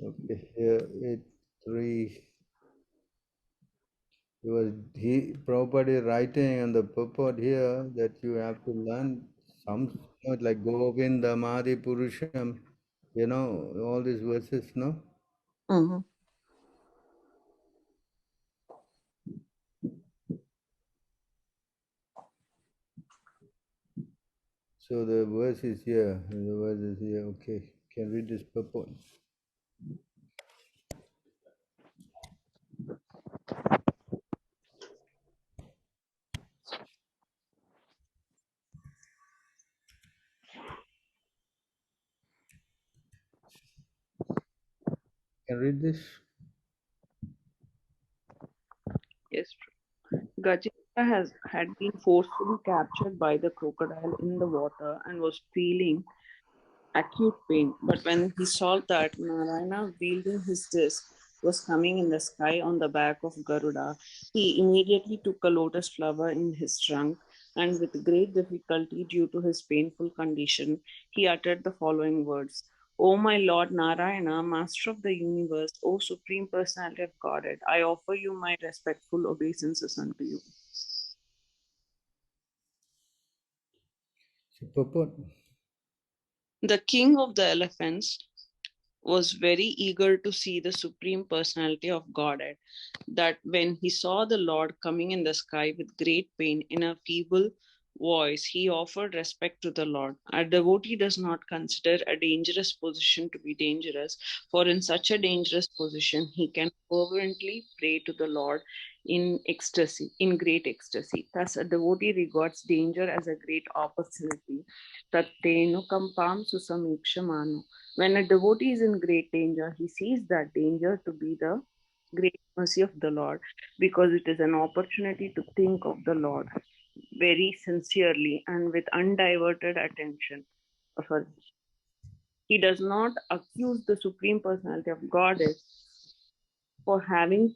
Okay, here 8:3. Prabhupada is writing on the purport here that you have to learn Some, like Govinda, Madi Purusham, all these verses, no? Mm-hmm. So the verse is here. The verse is here. Okay. Can read this purport. Can read this? Yes. Gajendra had been forcefully captured by the crocodile in the water and was feeling acute pain. But when he saw that Narayana, wielding his disc, was coming in the sky on the back of Garuda, he immediately took a lotus flower in his trunk, and with great difficulty, due to his painful condition, he uttered the following words: O my Lord Narayana, Master of the universe, O Supreme Personality of Godhead, I offer you my respectful obeisances unto you. So purport. The king of the elephants was very eager to see the Supreme Personality of Godhead, that when he saw the Lord coming in the sky with great pain in a feeble voice, he offered respect to the Lord. A devotee does not consider a dangerous position to be dangerous, for in such a dangerous position he can fervently pray to the Lord in ecstasy, in great ecstasy. Thus, a devotee regards danger as a great opportunity. Tattenu kampam susamikshmanu. When a devotee is in great danger, he sees that danger to be the great mercy of the Lord, because it is an opportunity to think of the Lord very sincerely and with undiverted attention. Sorry. He does not accuse the Supreme Personality of Godhead for having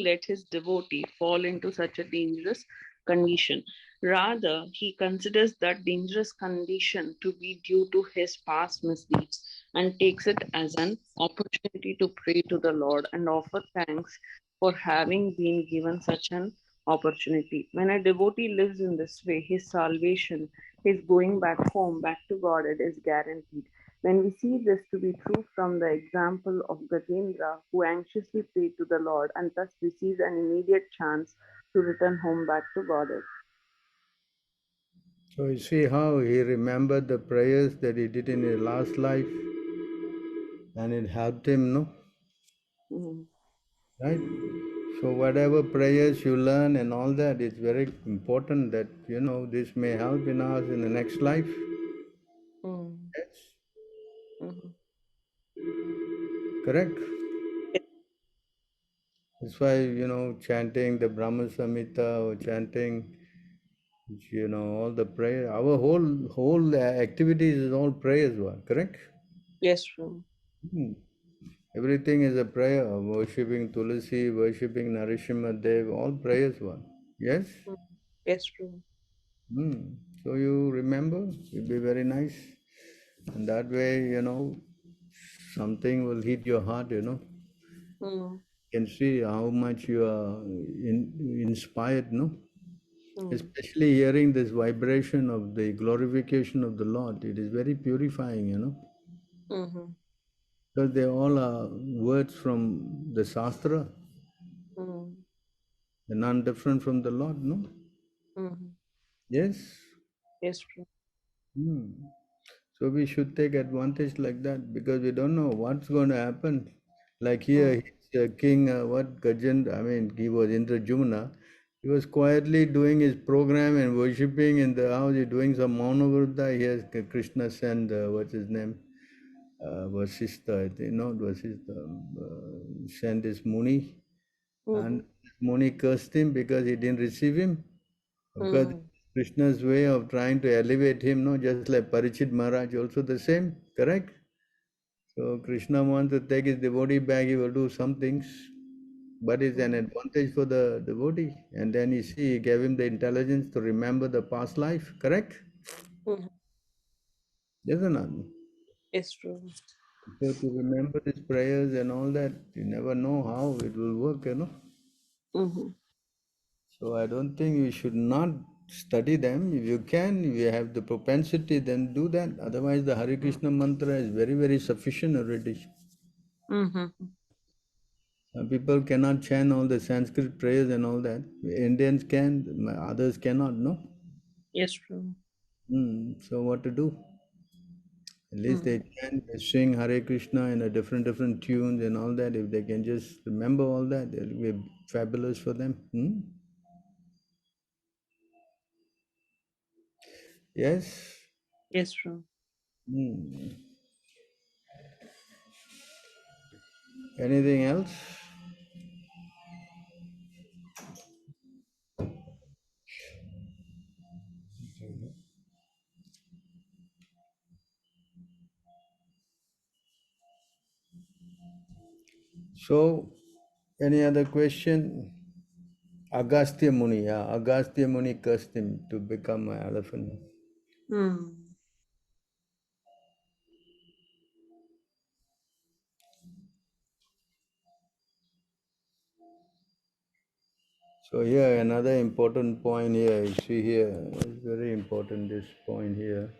let his devotee fall into such a dangerous condition. Rather, he considers that dangerous condition to be due to his past misdeeds and takes it as an opportunity to pray to the Lord and offer thanks for having been given such an opportunity. When a devotee lives in this way, his salvation, his going back home, back to God, it is guaranteed. When we see this to be true from the example of Gajendra, who anxiously prayed to the Lord and thus receives an immediate chance to return home back to Godhead. So you see how he remembered the prayers that he did in his last life, and it helped him, no? Mm-hmm. Right? So whatever prayers you learn and all that, it's very important that, this may help in us in the next life. Yes. Mm-hmm. Correct? That's why, chanting the Brahma Samhita or chanting, all the prayer, our whole activities is all prayers, correct? Yes, true. Hmm. Everything is a prayer, worshipping Tulasi, worshipping Narsimha Dev, all prayers, yes? Yes, true. So you remember, it'll be very nice. And that way, something will hit your heart, Mm. You can see how much you are inspired, no? Especially hearing this vibration of the glorification of the Lord, it is very purifying, Mm-hmm. because they all are words from the Shastra, Mm. they're none different from the Lord, no? Mm-hmm. Yes? Yes, true. Hmm. So we should take advantage like that, because we don't know what's going to happen. Like here, he's king, he was Indrajumna. He was quietly doing his program and worshipping in the house. He's doing some Maunavruta. He has Krishna sent, what's his name? Vasistha, I think, not Vasistha, sent his Muni. And Muni cursed him because he didn't receive him. Because Krishna's way of trying to elevate him, no, just like Parichit Maharaj, also the same, correct? So Krishna wants to take his devotee back, he will do some things, but it's an advantage for the devotee. And then you see, he gave him the intelligence to remember the past life, correct? Mm-hmm. Yes or not? Yes, true. So to remember these prayers and all that, you never know how it will work, Mm-hmm. So I don't think we should not study them. If you can, if you have the propensity, then do that. Otherwise, the Hare Krishna mantra is very, very sufficient already. Mm-hmm. People cannot chant all the Sanskrit prayers and all that. Indians can, others cannot, no? Yes, true. So what to do? At least they chant, they sing Hare Krishna in a different tunes and all that. If they can just remember all that, it will be fabulous for them. Yes? Yes, true. Anything else? So, any other question? Agastya Muni, Agastya Muni cursed him to become an elephant. So here another important point here, you see here, it's very important this point here.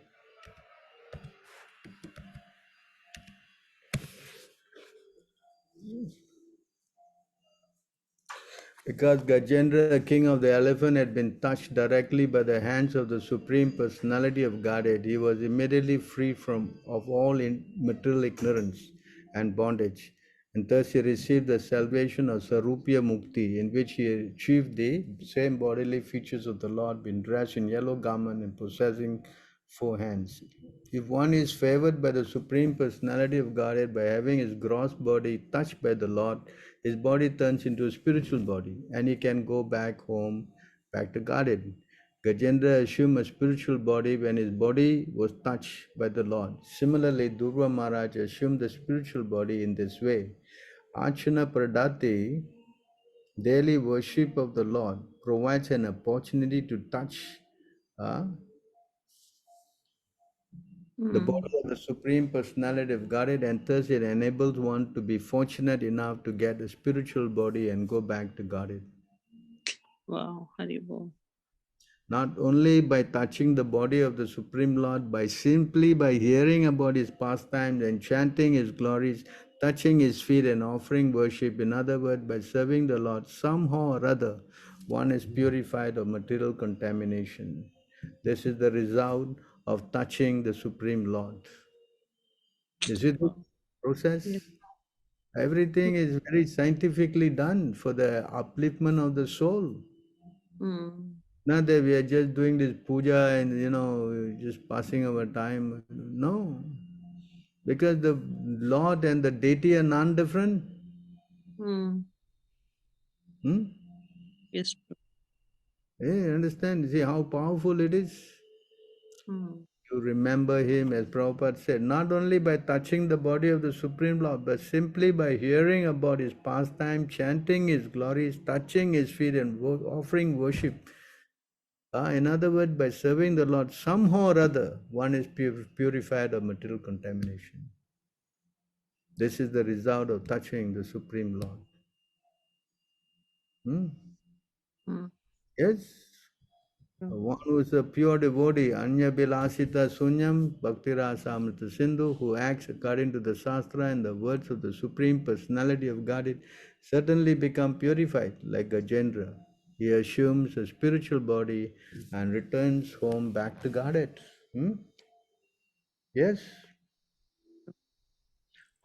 Because Gajendra, king of the elephant, had been touched directly by the hands of the Supreme Personality of Godhead, he was immediately free of all material ignorance and bondage. And thus he received the salvation of Sarupya Mukti, in which he achieved the same bodily features of the Lord, being dressed in yellow garment and possessing 4 hands. If one is favored by the Supreme Personality of Godhead by having his gross body touched by the Lord, his body turns into a spiritual body and he can go back home, back to Godhead. Gajendra assumed a spiritual body when his body was touched by the Lord. Similarly, Durva Maharaj assumed the spiritual body in this way. Archana Pradati, daily worship of the Lord, provides an opportunity to touch the body of the Supreme Personality of Godhead, and thus it enables one to be fortunate enough to get a spiritual body and go back to Godhead. Wow, Haribol. Not only by touching the body of the Supreme Lord, simply by hearing about his pastimes and chanting his glories, touching his feet and offering worship, in other words, by serving the Lord, somehow or other, one is purified of material contamination. This is the result of touching the Supreme Lord. Is it the process? Yes. Everything is very scientifically done for the upliftment of the soul. Not that we are just doing this puja and just passing our time. No. Because the Lord and the deity are non-different. Yes. Hey, understand? See how powerful it is? To remember him, as Prabhupada said, not only by touching the body of the Supreme Lord, but simply by hearing about his pastime, chanting his glories, touching his feet and offering worship. In other words, by serving the Lord, somehow or other, one is purified of material contamination. This is the result of touching the Supreme Lord. Yes? One who is a pure devotee, Anya Bilasita Sunyam, Bhaktirasa Amrita Sindhu, who acts according to the Shastra and the words of the Supreme Personality of Godhead, certainly become purified like Gajendra. He assumes a spiritual body and returns home back to Godhead. Yes?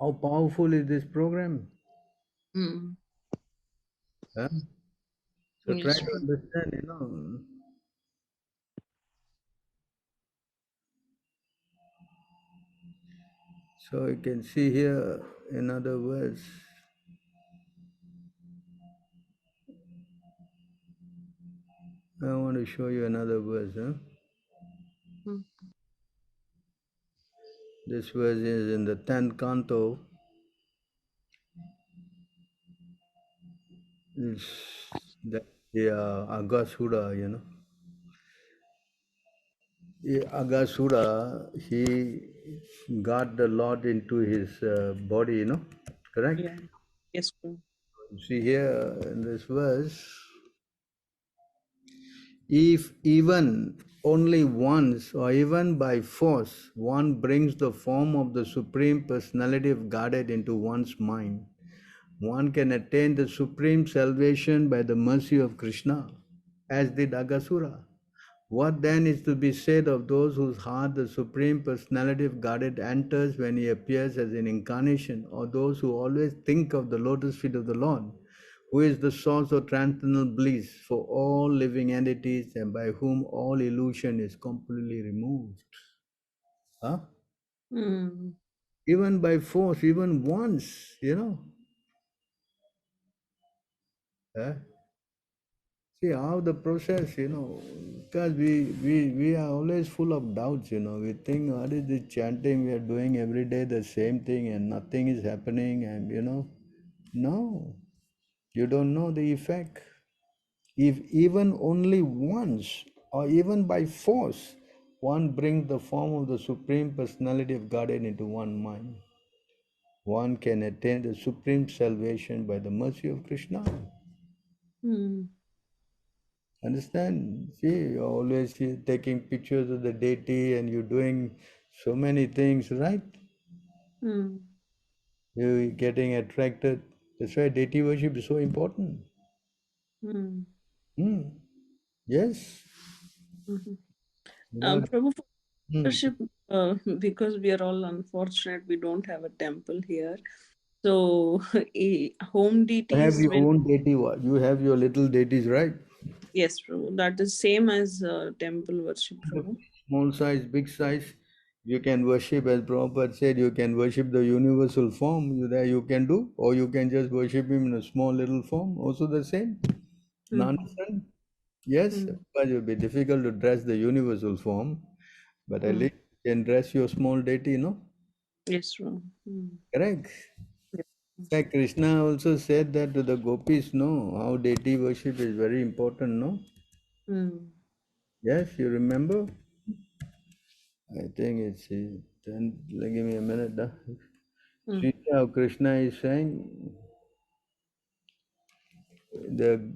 How powerful is this program? Huh? So try Yes. to understand. So you can see here, in other words, I want to show you another verse. This verse is in the 10th canto. It's the Agasura, Agasura, he got the Lord into his body, correct? Yeah. Yes. See here in this verse, If even only once or even by force one brings the form of the Supreme Personality of Godhead into one's mind, one can attain the supreme salvation by the mercy of Krishna, as did Agasura. What then is to be said of those whose heart the Supreme Personality of Godhead enters when he appears as an incarnation, or those who always think of the lotus feet of the Lord, who is the source of transcendental bliss for all living entities and by whom all illusion is completely removed? Huh? Mm. Even by force, even once, Huh? See how the process, because we are always full of doubts, we think, what is this chanting we are doing every day the same thing and nothing is happening, and no, you don't know the effect. If even only once or even by force one brings the form of the Supreme Personality of Godhead into one mind, one can attain the supreme salvation by the mercy of Krishna. Mm. Understand? See, you're always taking pictures of the deity and you're doing so many things, right? Mm. You're getting attracted. That's why deity worship is so important. Mm. Hmm. Yes. Mhm. You know, Prabhu, for hmm. worship, because we are all unfortunate, we don't have a temple here. So, home You have deities, your when own deity. You have your little deities, right? yes, Prabhu, that is same as temple worship, Prabhu. Small size, big size. You can worship, as Prabhupada said, you can worship the universal form. You can do, or you can just worship him in a small little form. Also the same. Understand? Yes, of course, it will be difficult to dress the universal form, but at least you can dress your small deity, Yes, Prabhu. Mm. Correct. Yes. In fact, Krishna also said that to the gopis, how deity worship is very important, Mm. Yes, you remember? I think it's 10, give me a minute. Mm. See how Krishna is saying,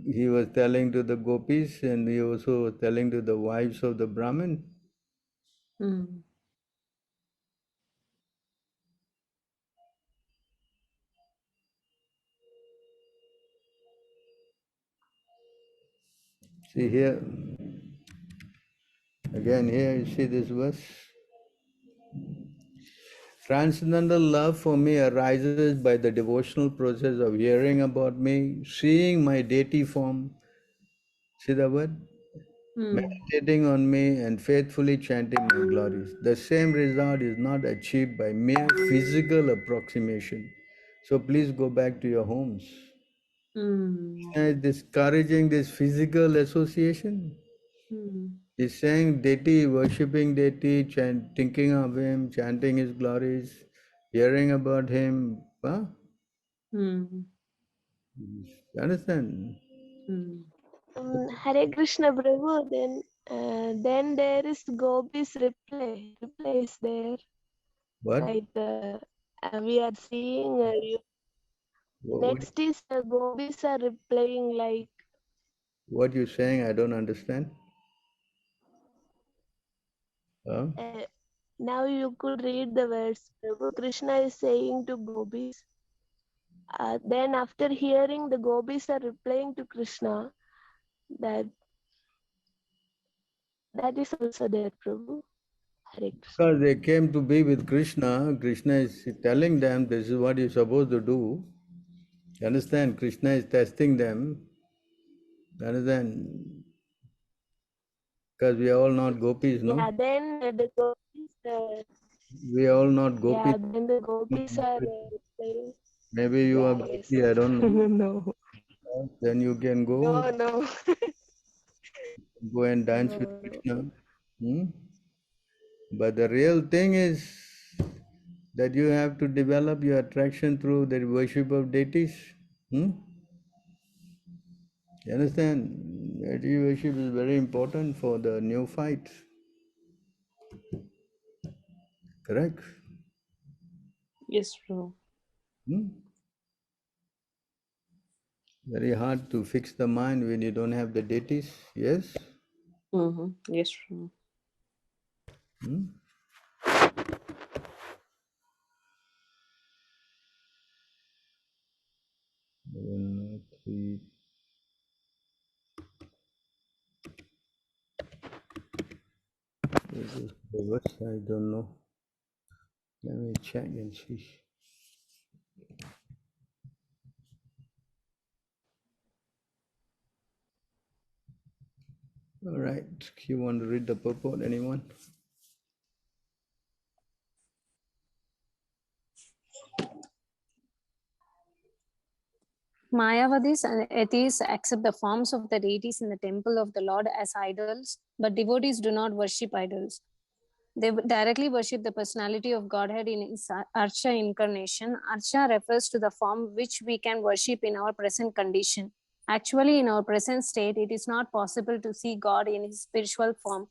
he was telling to the gopis and he also was telling to the wives of the Brahmin. Mm. See here, again here you see this verse. Transcendental love for me arises by the devotional process of hearing about me, seeing my deity form, see the word? Mm. Meditating on me and faithfully chanting my glories. The same result is not achieved by mere physical approximation. So please go back to your homes. Mm. Krishna is discouraging this physical association. Mm. He's saying deity, worshipping deity, thinking of him, chanting his glories, hearing about him. Huh? Mm. You understand? Mm. Hare Krishna Prabhu, then there is Gopi's reply is there. What? Like we are seeing, What, next is Gopis are replying like, what you saying? I don't understand. Huh? now you could read the words. Prabhu Krishna is saying to Gopis. Then after hearing the Gopis are replying to Krishna, that is also there, Prabhu. Hare Krishna. Because they came to be with Krishna, Krishna is telling them this is what you're supposed to do. You understand? Krishna is testing them. You understand? Because we are all not gopis, no? Yeah, then the Gopis, We are all not gopis. yeah, then the Gopis are replying. Maybe you are Yeah, yes. gopi, I don't know. No, Then you can go, no. go and dance with No, no. Krishna. Hmm? But the real thing is that you have to develop your attraction through the worship of deities. Hmm? You understand? Deity worship is very important for the new fight. Correct? Yes, Prabhu. Hmm? Very hard to fix the mind when you don't have the deities. Yes? Yes, true. Hmm? One, three. This is the verse, I don't know. Let me check and see. All right. You want to read the purport, anyone? Mayavadis and atheists accept the forms of the deities in the temple of the Lord as idols, but devotees do not worship idols. They directly worship the personality of Godhead in his Archa incarnation. Archa refers to the form which we can worship in our present condition. Actually, in our present state, it is not possible to see God in his spiritual form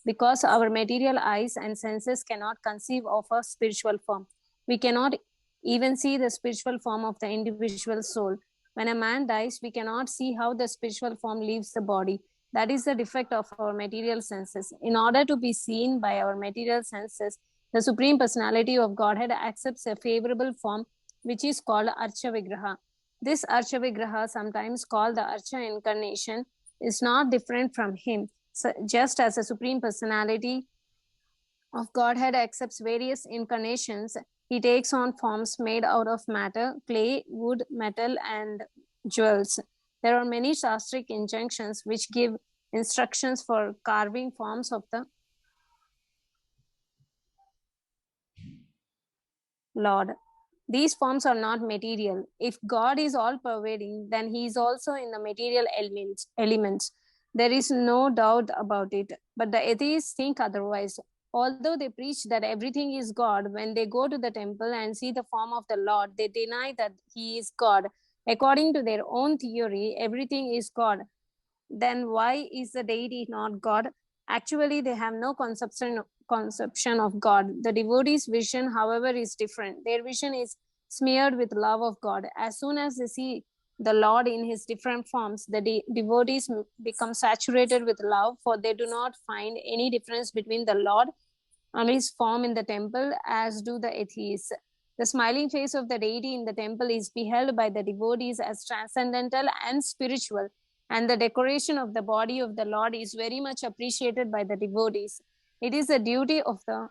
because our material eyes and senses cannot conceive of a spiritual form. We cannot even see the spiritual form of the individual soul. When a man dies, we cannot see how the spiritual form leaves the body. That is the defect of our material senses. In order to be seen by our material senses, the Supreme Personality of Godhead accepts a favorable form which is called Archa Vigraha. This Archa Vigraha, sometimes called the Archa Incarnation, is not different from him. So just as the Supreme Personality of Godhead accepts various incarnations, he takes on forms made out of matter, clay, wood, metal, and jewels. There are many Shastric injunctions which give instructions for carving forms of the Lord. These forms are not material. If God is all pervading, then he is also in the material elements. There is no doubt about it. But the atheists think otherwise. Although they preach that everything is God, when they go to the temple and see the form of the Lord, they deny that he is God. According to their own theory, everything is God. Then why is the deity not God? Actually, they have no conception of God. The devotee's vision, however, is different. Their vision is smeared with love of God. As soon as they see the Lord in his different forms, the devotees become saturated with love, for they do not find any difference between the Lord and his form in the temple, as do the atheists. The smiling face of the deity in the temple is beheld by the devotees as transcendental and spiritual, and the decoration of the body of the Lord is very much appreciated by the devotees. It is the duty of the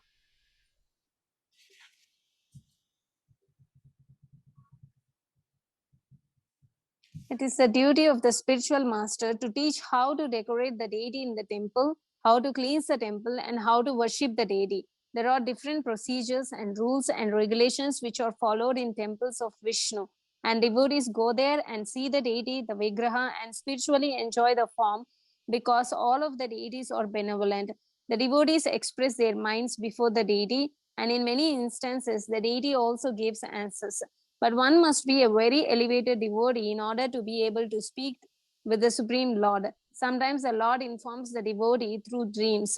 It is the duty of the spiritual master to teach how to decorate the deity in the temple, how to cleanse the temple, and how to worship the deity. There are different procedures and rules and regulations which are followed in temples of Vishnu. And devotees go there and see the deity, the Vigraha, and spiritually enjoy the form because all of the deities are benevolent. The devotees express their minds before the deity, and in many instances, the deity also gives answers. But one must be a very elevated devotee in order to be able to speak with the Supreme Lord. Sometimes the Lord informs the devotee through dreams.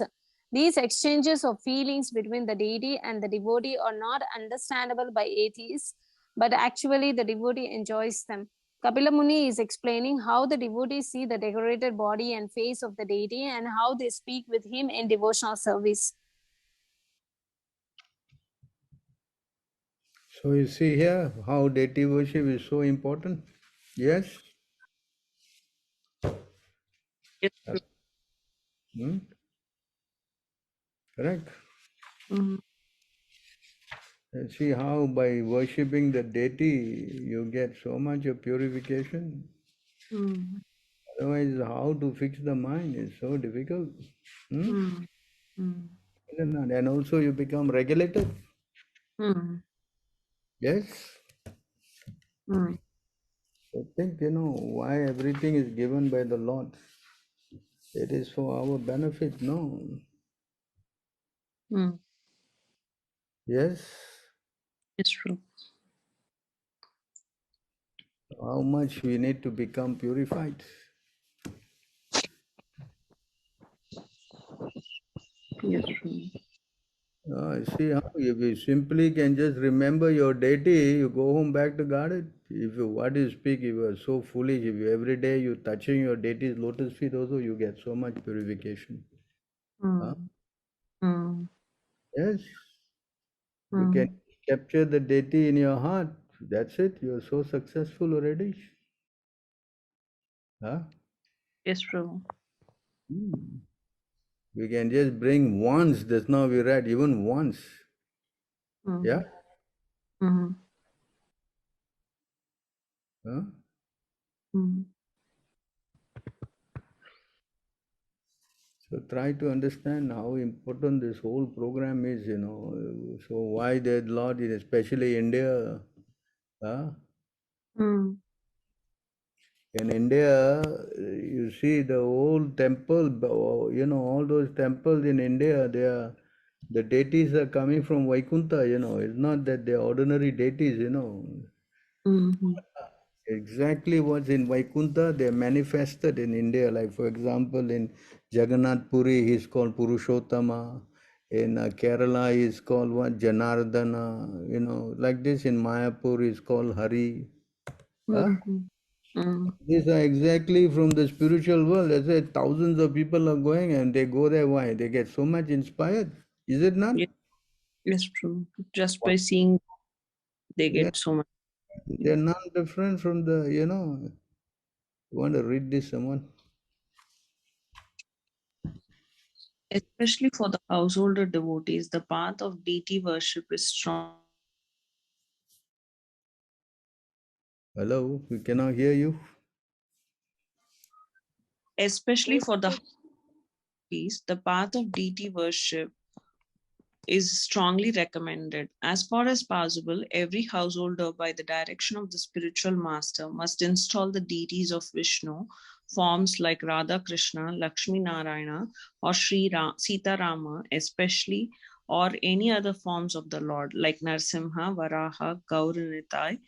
These exchanges of feelings between the deity and the devotee are not understandable by atheists, but actually the devotee enjoys them. Kapila Muni is explaining how the devotees see the decorated body and face of the deity and how they speak with him in devotional service. So you see here how deity worship is so important. Yes? Yes. Hmm? Correct. And see how by worshipping the deity you get so much of purification. Otherwise, how to fix the mind is so difficult. Hmm? Is it not? And also you become regulated. Yes? So think, why everything is given by the Lord. It is for our benefit, no? Yes? It's true. How much we need to become purified. Yes, true. See how if you simply can just remember your deity, you go home back to guard it. If you what you speak, if you are so foolish, if you every day you touching your deity's lotus feet also, you get so much purification. Huh? Yes. You can capture the deity in your heart. That's it. You're so successful already. Huh? Yes, Prabhu. We can just bring once. That's now we read even once. Yeah. Huh? So try to understand how important this whole program is, you know. So why the Lord, especially India, huh? In India, you see the old temple, you know, all those temples in India, the deities are coming from Vaikunta, you know. It's not that they're ordinary deities, you know. Exactly what's in Vaikunta, they're manifested in India. Like, for example, in Jagannath Puri, he's called Purushottama. In Kerala, he's called what? Janardana. You know, like this in Mayapur, he's called Hari. Huh? These are exactly from the spiritual world. I said thousands of people are going and they go there. Why? They get so much inspired. Is it not? Yes, true. Just by seeing, they get so much. They're not different from the, you know. You want to read this, someone? Especially for the householder devotees, the path of deity worship is strong. Hello, we cannot hear you. Especially for the devotees, the path of deity worship is strongly recommended. As far as possible, every householder, by the direction of the spiritual master, must install the deities of Vishnu, forms like Radha Krishna, Lakshmi Narayana, or Sita Rama, especially, or any other forms of the Lord, like Narsimha, Varaha, Gauranitai,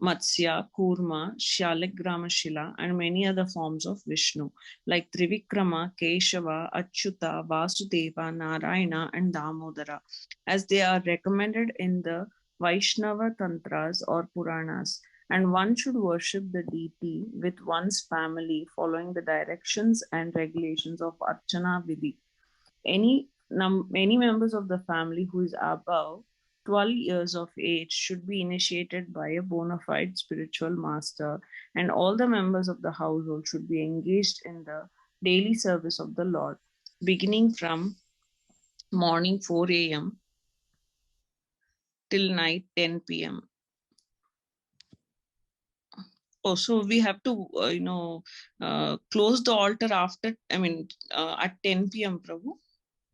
Matsya, Kurma, Shaligrama and many other forms of Vishnu, like Trivikrama, Keshava, Achyuta, Vasudeva, Narayana, and Damodara, as they are recommended in the Vaishnava Tantras or Puranas. And one should worship the deity with one's family, following the directions and regulations of Archana Vidhi. Any members of the family who is above 12 years of age should be initiated by a bona fide spiritual master, and all the members of the household should be engaged in the daily service of the Lord, beginning from morning 4 a.m. till night 10 p.m. Also, we have to, close the altar after, at 10 p.m., Prabhu.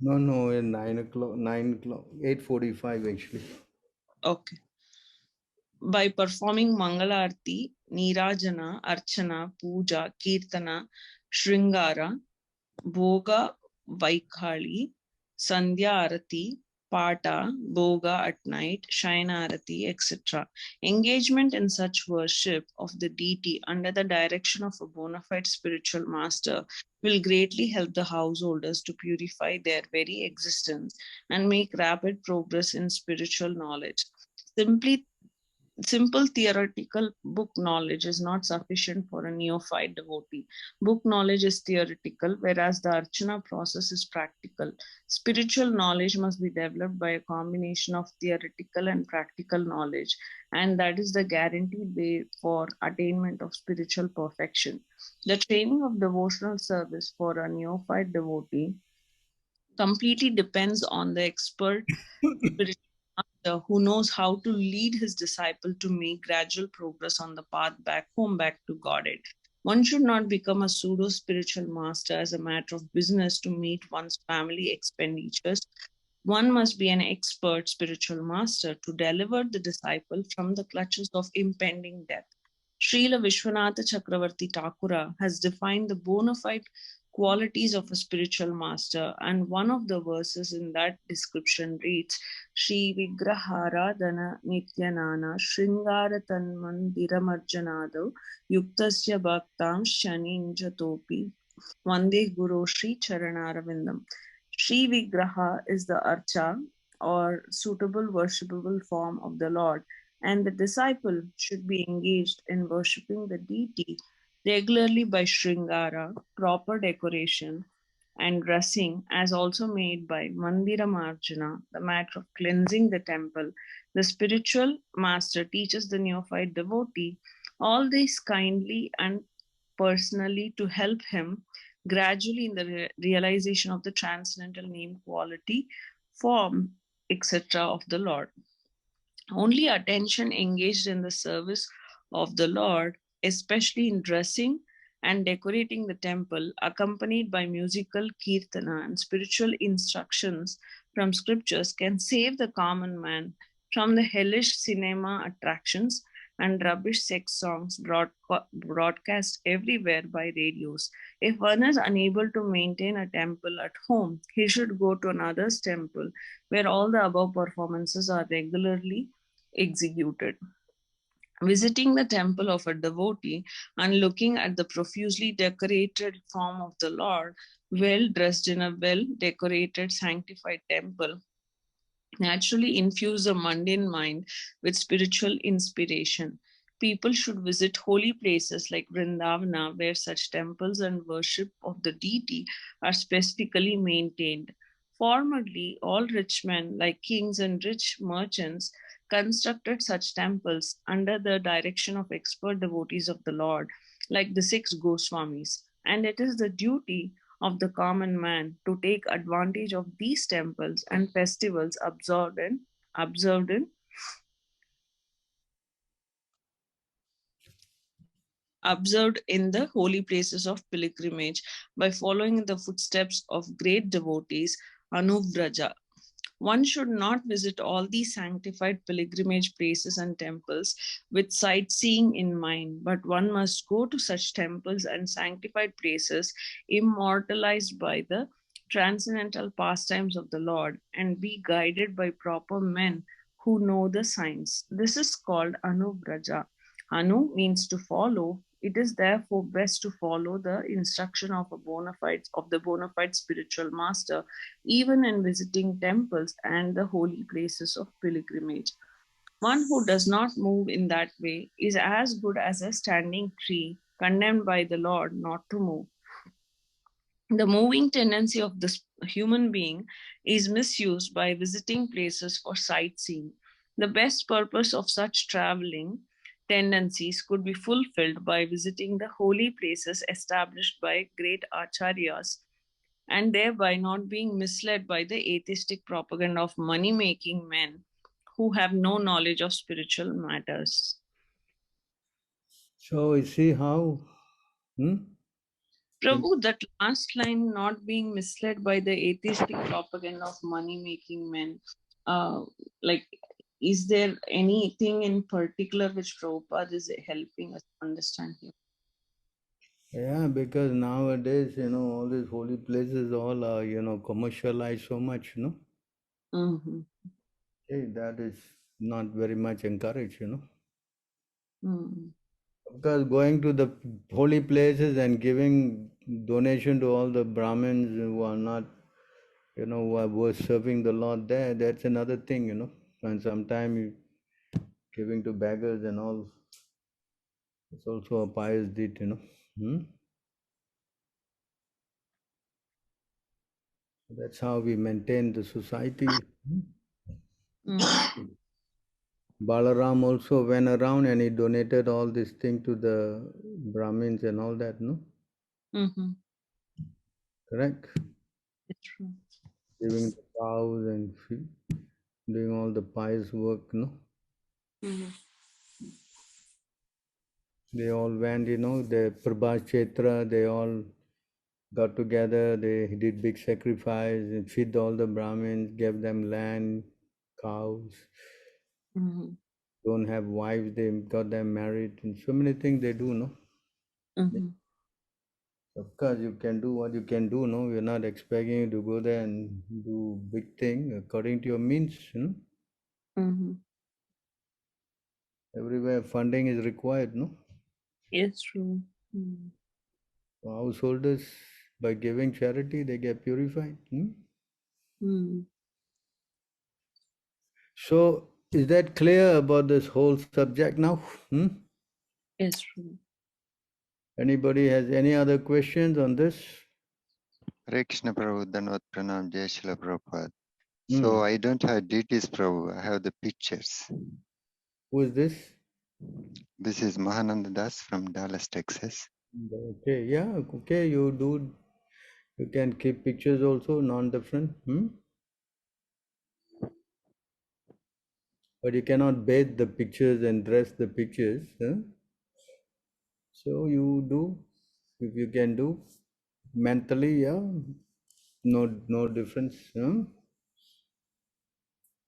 No, at 9 o'clock, 8:45 actually. Okay. By performing Mangalarti, Nirajana, Archana, Puja, Kirtana, Shringara, Bhoga, Vaikhali, Sandhya Arati, Pata, Bhoga at night, Shaina Arati, etc. Engagement in such worship of the deity under the direction of a bona fide spiritual master will greatly help the householders to purify their very existence and make rapid progress in spiritual knowledge. Simple theoretical book knowledge is not sufficient for a neophyte devotee. Book knowledge is theoretical, whereas the Archana process is practical. Spiritual knowledge must be developed by a combination of theoretical and practical knowledge, and that is the guaranteed way for attainment of spiritual perfection. The training of devotional service for a neophyte devotee completely depends on the expert spiritual master who knows how to lead his disciple to make gradual progress on the path back home, back to Godhead. One should not become a pseudo spiritual master as a matter of business to meet one's family expenditures. One must be an expert spiritual master to deliver the disciple from the clutches of impending death. Srila Vishwanatha Chakravarti Thakura has defined the bona fide qualities of a spiritual master, and one of the verses in that description reads, Shri Vigraharadhana Nityanana Shringara Tanmandiramarjanado Yuktasya Bhaktam Shaninjatopi Vande Guru Shri Charanaravindam. Shri Vigraha is the archa or suitable worshipable form of the Lord, and the disciple should be engaged in worshipping the deity regularly by Shringara, proper decoration, and dressing, as also made by Mandira Marjana, the matter of cleansing the temple. The spiritual master teaches the neophyte devotee all this kindly and personally to help him gradually in the realization of the transcendental name, quality, form, etc. of the Lord. Only attention engaged in the service of the Lord, especially in dressing and decorating the temple, accompanied by musical kirtana and spiritual instructions from scriptures, can save the common man from the hellish cinema attractions and rubbish sex songs broadcast everywhere by radios. If one is unable to maintain a temple at home, he should go to another's temple where all the above performances are regularly executed. Visiting the temple of a devotee and looking at the profusely decorated form of the Lord, well dressed in a well decorated, sanctified temple, naturally infuse the mundane mind with spiritual inspiration. People should visit holy places like Vrindavana, where such temples and worship of the deity are specifically maintained. Formerly, all rich men, like kings and rich merchants, constructed such temples under the direction of expert devotees of the Lord, like the six Goswamis. And it is the duty of the common man to take advantage of these temples and festivals observed in the holy places of pilgrimage by following in the footsteps of great devotees, Anuvraja. One should not visit all these sanctified pilgrimage places and temples with sightseeing in mind, but one must go to such temples and sanctified places immortalized by the transcendental pastimes of the Lord and be guided by proper men who know the signs. This is called Anubraja. Anu means to follow. It is therefore best to follow the instruction of the bona fide spiritual master, even in visiting temples and the holy places of pilgrimage. One who does not move in that way is as good as a standing tree, condemned by the Lord not to move. The moving tendency of this human being is misused by visiting places for sightseeing. The best purpose of such traveling tendencies could be fulfilled by visiting the holy places established by great acharyas and thereby not being misled by the atheistic propaganda of money making men who have no knowledge of spiritual matters. So you see how Prabhu, that last line, not being misled by the atheistic propaganda of money making men, like, is there anything in particular which Prabhupada is helping us understand here? Yeah, because nowadays, all these holy places all are, commercialized so much, Mm-hmm. Hey, that is not very much encouraged, Mm-hmm. Because going to the holy places and giving donation to all the Brahmins who are not, who are worth serving the Lord there, that's another thing, And sometimes giving to beggars and all, it's also a pious deed, That's how we maintain the society. Mm-hmm. Balaram also went around and he donated all this thing to the Brahmins and all that, no? Mm-hmm. Correct? It's true. Giving the cows and doing all the pious work, no? Mm-hmm. They all went, the Prabhat Kshetra, they all got together, they did big sacrifice and feed all the Brahmins, gave them land, cows. Mm-hmm. Don't have wives, they got them married, and so many things they do, no? Mm-hmm. Of course, you can do what you can do, no? We're not expecting you to go there and do big thing according to your means, Mm-hmm. Everywhere funding is required, no? It's true. Mm-hmm. So householders, by giving charity, they get purified. Mm-hmm. So, is that clear about this whole subject now? Yes, Prabhu. Anybody has any other questions on this? Hare Krishna Prabhu, Dhanvat Pranam, Jai Shila Prabhupada. So I don't have deities, Prabhu. I have the pictures. Who is this? This is Mahananda Das from Dallas, Texas. Okay, yeah, okay, you can keep pictures also, non-different. But you cannot bathe the pictures and dress the pictures. So you do, if you can do, mentally, yeah, no difference.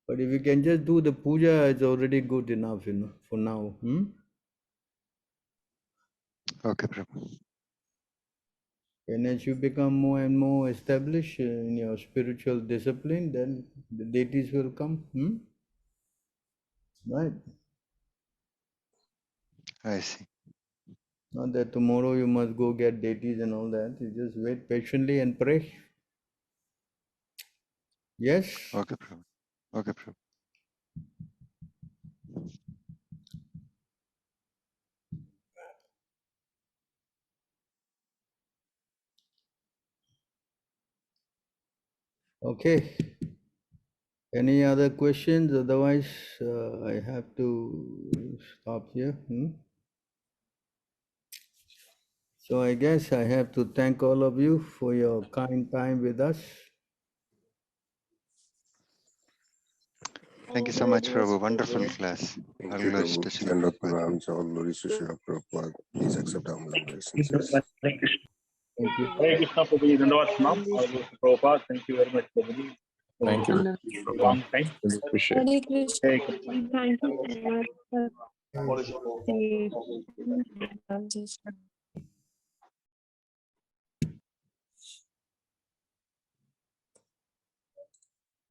But if you can just do the puja, it's already good enough, for now. Okay, Prabhu. And as you become more and more established in your spiritual discipline, then the deities will come. Right? I see. Not that tomorrow you must go get deities and all that. You just wait patiently and pray. Yes? Okay, Prabhu. Okay, Prabhu. Okay. Any other questions? Otherwise, I have to stop here. So I guess I have to thank all of you for your kind time with us. Thank you Thank so you much, very much, Prabhu. Wonderful Prabhu. class. Thank All you, glories Prabhu. to Srila Stand up Prabhupada. Rams, all glories to Srila Prabhupada. Please accept our humble obeisances. Thank you. Hare Krishna, Prabhuji, Dandavad Pranam. All goes to Prabhupada. Thank you very much, Prabhuji, for Thank you. And a long time. Really appreciate it. Hare Krishna. Hare Krishna. Thank you so much for All is well. the